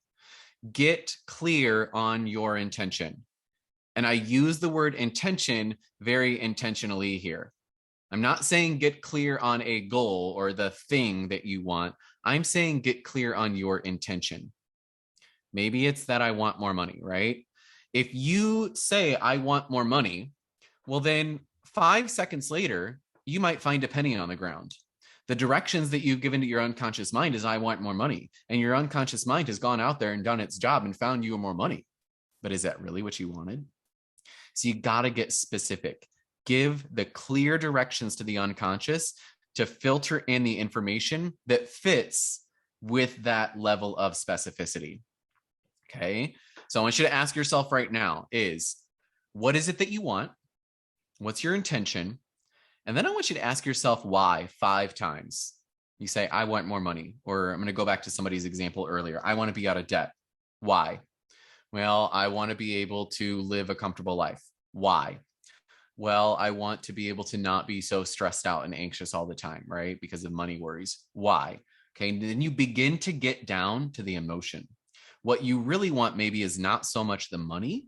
Get clear on your intention. And I use the word intention very intentionally here. I'm not saying get clear on a goal or the thing that you want. I'm saying get clear on your intention. Maybe it's that I want more money, right? If you say, I want more money, well, then 5 seconds later, you might find a penny on the ground. The directions that you've given to your unconscious mind is, I want more money. And your unconscious mind has gone out there and done its job and found you more money. But is that really what you wanted? So you got to get specific. Give the clear directions to the unconscious to filter in the information that fits with that level of specificity. Okay. So I want you to ask yourself right now is, what is it that you want? What's your intention? And then I want you to ask yourself why 5 times. You say, I want more money. Or I'm going to go back to somebody's example earlier. I want to be out of debt. Why? Well, I want to be able to live a comfortable life. Why? Well, I want to be able to not be so stressed out and anxious all the time, right? Because of money worries. Why? Okay. And then you begin to get down to the emotion. What you really want maybe is not so much the money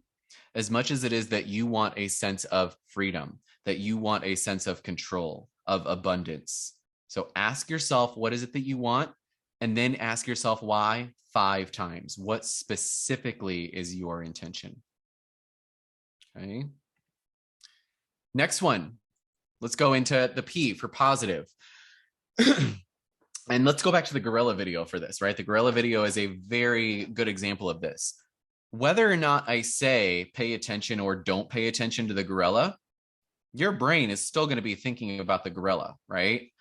as much as it is that you want a sense of freedom, that you want a sense of control, of abundance. So ask yourself, what is it that you want? And then ask yourself why 5 times. What specifically is your intention? Okay. Next one. Let's go into the P for positive. And let's go back to the gorilla video for this, right? The gorilla video is a very good example of this. Whether or not I say pay attention or don't pay attention to the gorilla, your brain is still going to be thinking about the gorilla, right?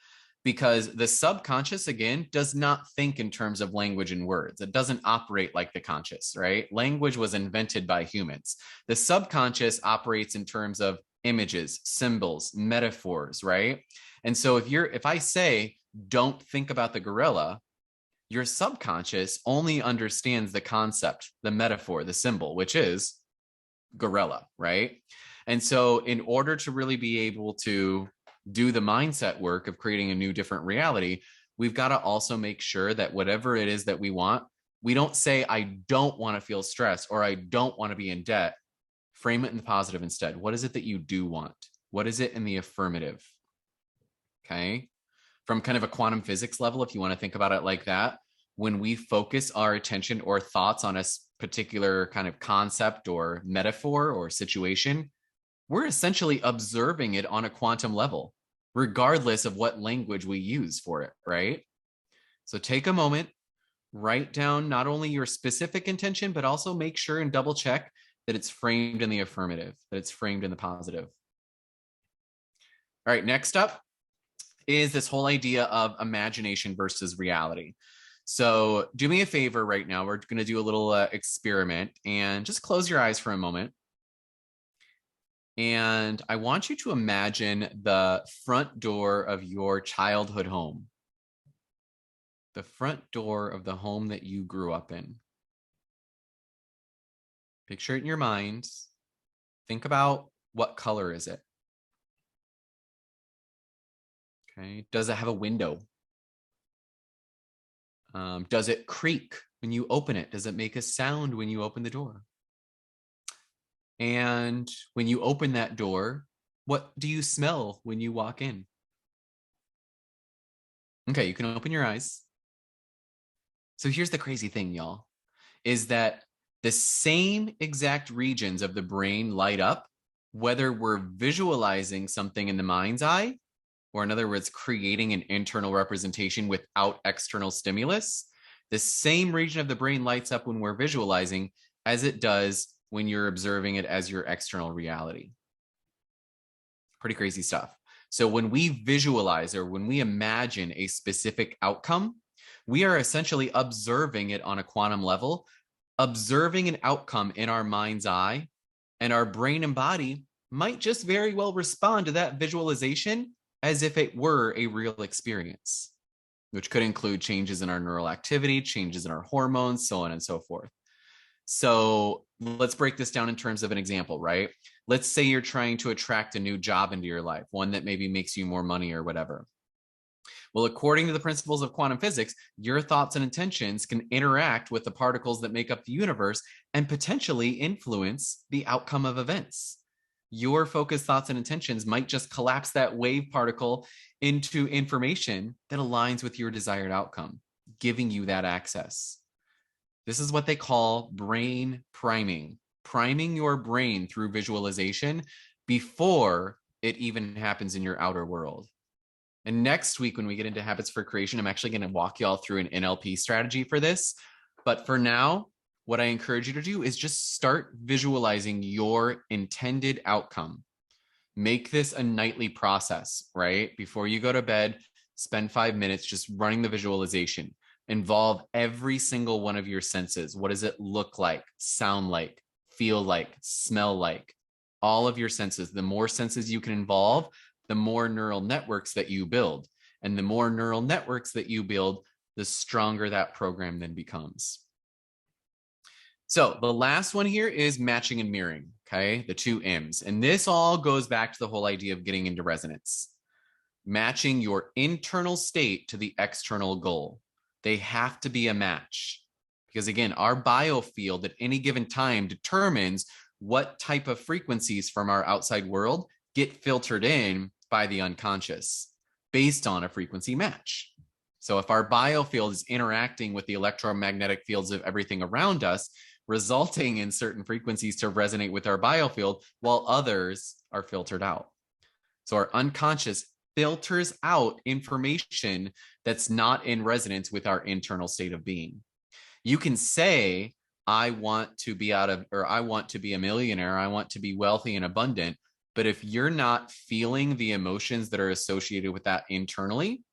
because the subconscious, again, does not think in terms of language and words. It doesn't operate like the conscious, right? Language was invented by humans. The subconscious operates in terms of images, symbols, metaphors, right? And so if I say, don't think about the gorilla, your subconscious only understands the concept, the metaphor, the symbol, which is gorilla, right? And so, in order to really be able to do the mindset work of creating a new, different reality, we've got to also make sure that whatever it is that we want, we don't say, I don't want to feel stressed or I don't want to be in debt. Frame it in the positive instead. What is it that you do want? What is it in the affirmative? Okay. From kind of a quantum physics level, if you want to think about it like that, when we focus our attention or thoughts on a particular kind of concept or metaphor or situation, we're essentially observing it on a quantum level, regardless of what language we use for it, right? So take a moment, write down not only your specific intention, but also make sure and double check that it's framed in the affirmative, that it's framed in the positive. All right, next up is this whole idea of imagination versus reality. So do me a favor right now. We're going to do a little experiment and just close your eyes for a moment. And I want you to imagine the front door of your childhood home, the front door of the home that you grew up in. Picture it in your mind. Think about, what color is it? Okay. Does it have a window? Does it creak when you open it? Does it make a sound when you open the door? And when you open that door, what do you smell when you walk in? Okay, you can open your eyes. So here's the crazy thing, y'all, is that the same exact regions of the brain light up, whether we're visualizing something in the mind's eye, or in other words, creating an internal representation without external stimulus. The same region of the brain lights up when we're visualizing as it does when you're observing it as your external reality. Pretty crazy stuff. So when we visualize or when we imagine a specific outcome, we are essentially observing it on a quantum level, observing an outcome in our mind's eye, and our brain and body might just very well respond to that visualization as if it were a real experience, which could include changes in our neural activity, changes in our hormones, so on and so forth. So let's break this down in terms of an example, right? Let's say you're trying to attract a new job into your life, one that maybe makes you more money or whatever. Well, according to the principles of quantum physics, your thoughts and intentions can interact with the particles that make up the universe and potentially influence the outcome of events. Your focused thoughts and intentions might just collapse that wave particle into information that aligns with your desired outcome, giving you that access. This is what they call brain priming, priming your brain through visualization before it even happens in your outer world. And next week, when we get into habits for creation, I'm actually going to walk you all through an NLP strategy for this. But for now, what I encourage you to do is just start visualizing your intended outcome. Make this a nightly process, right? Before you go to bed, spend 5 minutes just running the visualization. Involve every single one of your senses. What does it look like, sound like, feel like, smell like? All of your senses. The more senses you can involve, the more neural networks that you build. And the more neural networks that you build, the stronger that program then becomes. So the last one here is matching and mirroring, okay? The two M's. And this all goes back to the whole idea of getting into resonance. Matching your internal state to the external goal. They have to be a match. Because again, our biofield at any given time determines what type of frequencies from our outside world get filtered in by the unconscious based on a frequency match. So if our biofield is interacting with the electromagnetic fields of everything around us, resulting in certain frequencies to resonate with our biofield, while others are filtered out. So our unconscious filters out information that's not in resonance with our internal state of being. You can say, I want to be I want to be a millionaire, I want to be wealthy and abundant. But if you're not feeling the emotions that are associated with that internally,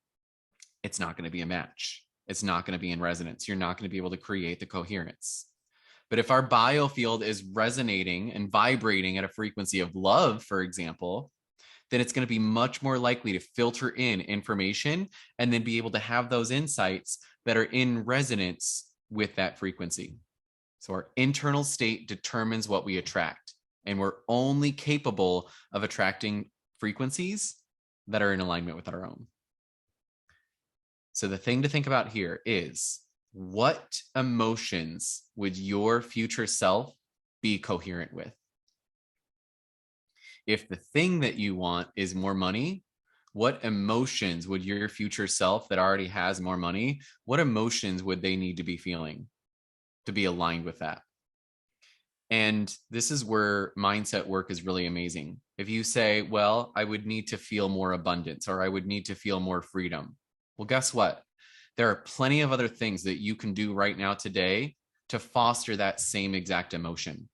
it's not going to be a match. It's not going to be in resonance. You're not going to be able to create the coherence. But if our biofield is resonating and vibrating at a frequency of love, for example, then it's going to be much more likely to filter in information and then be able to have those insights that are in resonance with that frequency. So our internal state determines what we attract, and we're only capable of attracting frequencies that are in alignment with our own. So the thing to think about here is, what emotions would your future self be coherent with? If the thing that you want is more money, what emotions would your future self that already has more money, what emotions would they need to be feeling to be aligned with that? And this is where mindset work is really amazing. If you say, well, I would need to feel more abundance, or I would need to feel more freedom. Well, guess what? There are plenty of other things that you can do right now today to foster that same exact emotion.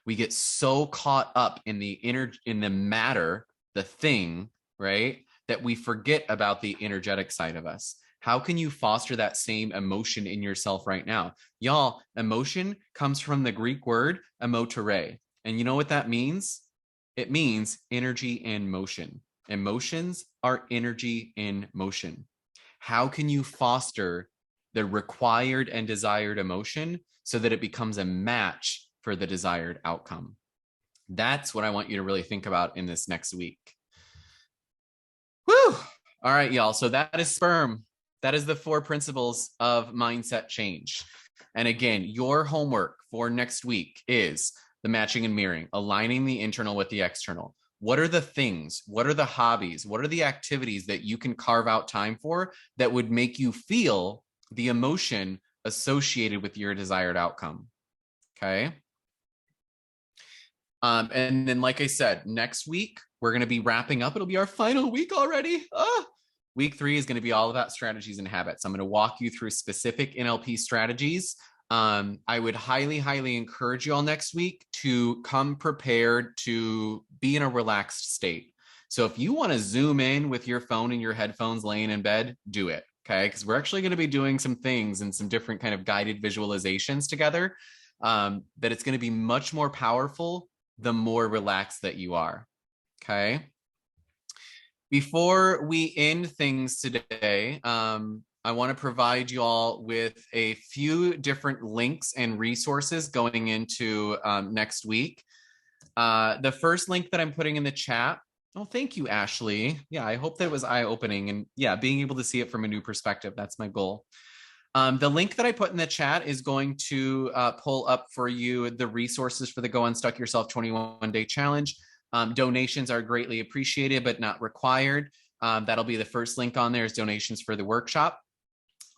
We get so caught up in the matter, the thing, right, that we forget about the energetic side of us. How can you foster that same emotion in yourself right now? Y'all, emotion comes from the Greek word emotare. And you know what that means? It means energy in motion. Emotions are energy in motion. How can you foster the required and desired emotion so that it becomes a match for the desired outcome? That's what I want you to really think about in this next week. Woo! All right, y'all. So that is sperm. That is the 4 principles of mindset change. And again, your homework for next week is the matching and mirroring, aligning the internal with the external. What are the things? What are the hobbies? What are the activities that you can carve out time for that would make you feel the emotion associated with your desired outcome? Okay. And then, like I said, next week, we're going to be wrapping up. It'll be our final week already. Week 3 is going to be all about strategies and habits. I'm going to walk you through specific NLP strategies. I would highly, highly encourage you all next week to come prepared to be in a relaxed state. So if you want to zoom in with your phone and your headphones laying in bed, do it. Okay. Because we're actually going to be doing some things and some different kind of guided visualizations together. That it's going to be much more powerful the more relaxed that you are. Okay. Before we end things today, I want to provide you all with a few different links and resources going into next week. The first link that I'm putting in the chat. Oh, thank you, Ashley. Yeah, I hope that was eye-opening, and yeah, being able to see it from a new perspective. That's my goal. The link that I put in the chat is going to pull up for you the resources for the Go Unstuck Yourself 21-day challenge. Donations are greatly appreciated, but not required. That'll be the first link on there is donations for the workshop.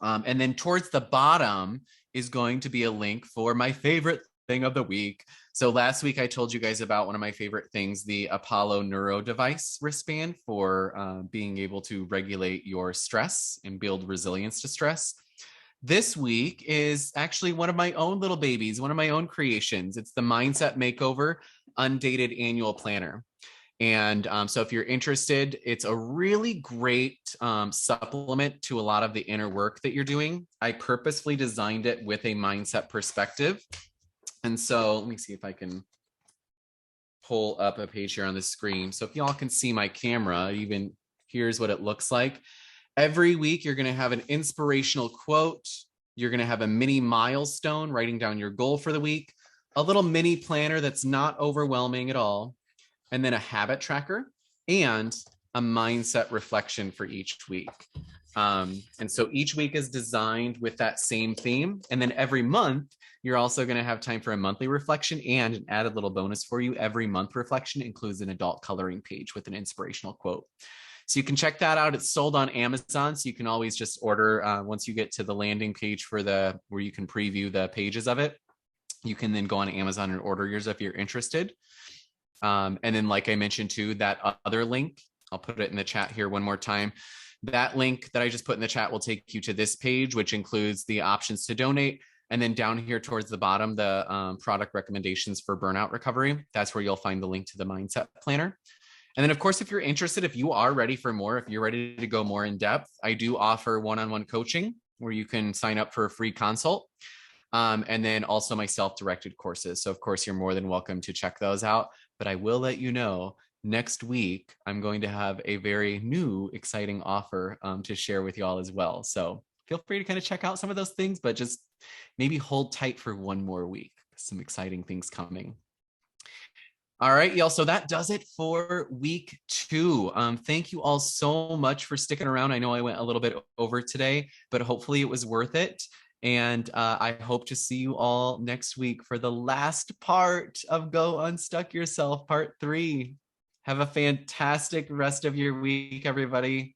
And then towards the bottom is going to be a link for my favorite thing of the week. So last week I told you guys about one of my favorite things, the Apollo Neuro device wristband for being able to regulate your stress and build resilience to stress. This week is actually one of my own little babies, one of my own creations. It's the Mindset Makeover Undated Annual Planner. And so if you're interested, it's a really great supplement to a lot of the inner work that you're doing. I purposefully designed it with a mindset perspective. And so let me see if I can pull up a page here on the screen. So if y'all can see my camera, even here's what it looks like. Every week, you're going to have an inspirational quote. You're going to have a mini milestone, writing down your goal for the week, a little mini planner that's not overwhelming at all, and then a habit tracker and a mindset reflection for each week. And so each week is designed with that same theme. And then every month, you're also going to have time for a monthly reflection, and an added little bonus for you. Every month reflection includes an adult coloring page with an inspirational quote. So you can check that out. It's sold on Amazon. So you can always just order once you get to the landing page for where you can preview the pages of it. You can then go on Amazon and order yours if you're interested. And then, like I mentioned too, that other link, I'll put it in the chat here one more time. That link that I just put in the chat will take you to this page, which includes the options to donate. And then down here towards the bottom, the product recommendations for burnout recovery. That's where you'll find the link to the mindset planner. And then, of course, if you're interested, if you are ready for more, if you're ready to go more in depth, I do offer one-on-one coaching where you can sign up for a free consult. And then also my self-directed courses. So of course, you're more than welcome to check those out. But I will let you know next week, I'm going to have a very new, exciting offer to share with y'all as well. So feel free to kind of check out some of those things, but just maybe hold tight for one more week. Some exciting things coming. All right, y'all. So that does it for week 2. Thank you all so much for sticking around. I know I went a little bit over today, but hopefully it was worth it. And I hope to see you all next week for the last part of Go Unstuck Yourself, part 3. Have a fantastic rest of your week, everybody.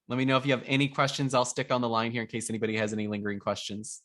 Let me know if you have any questions. I'll stick on the line here in case anybody has any lingering questions.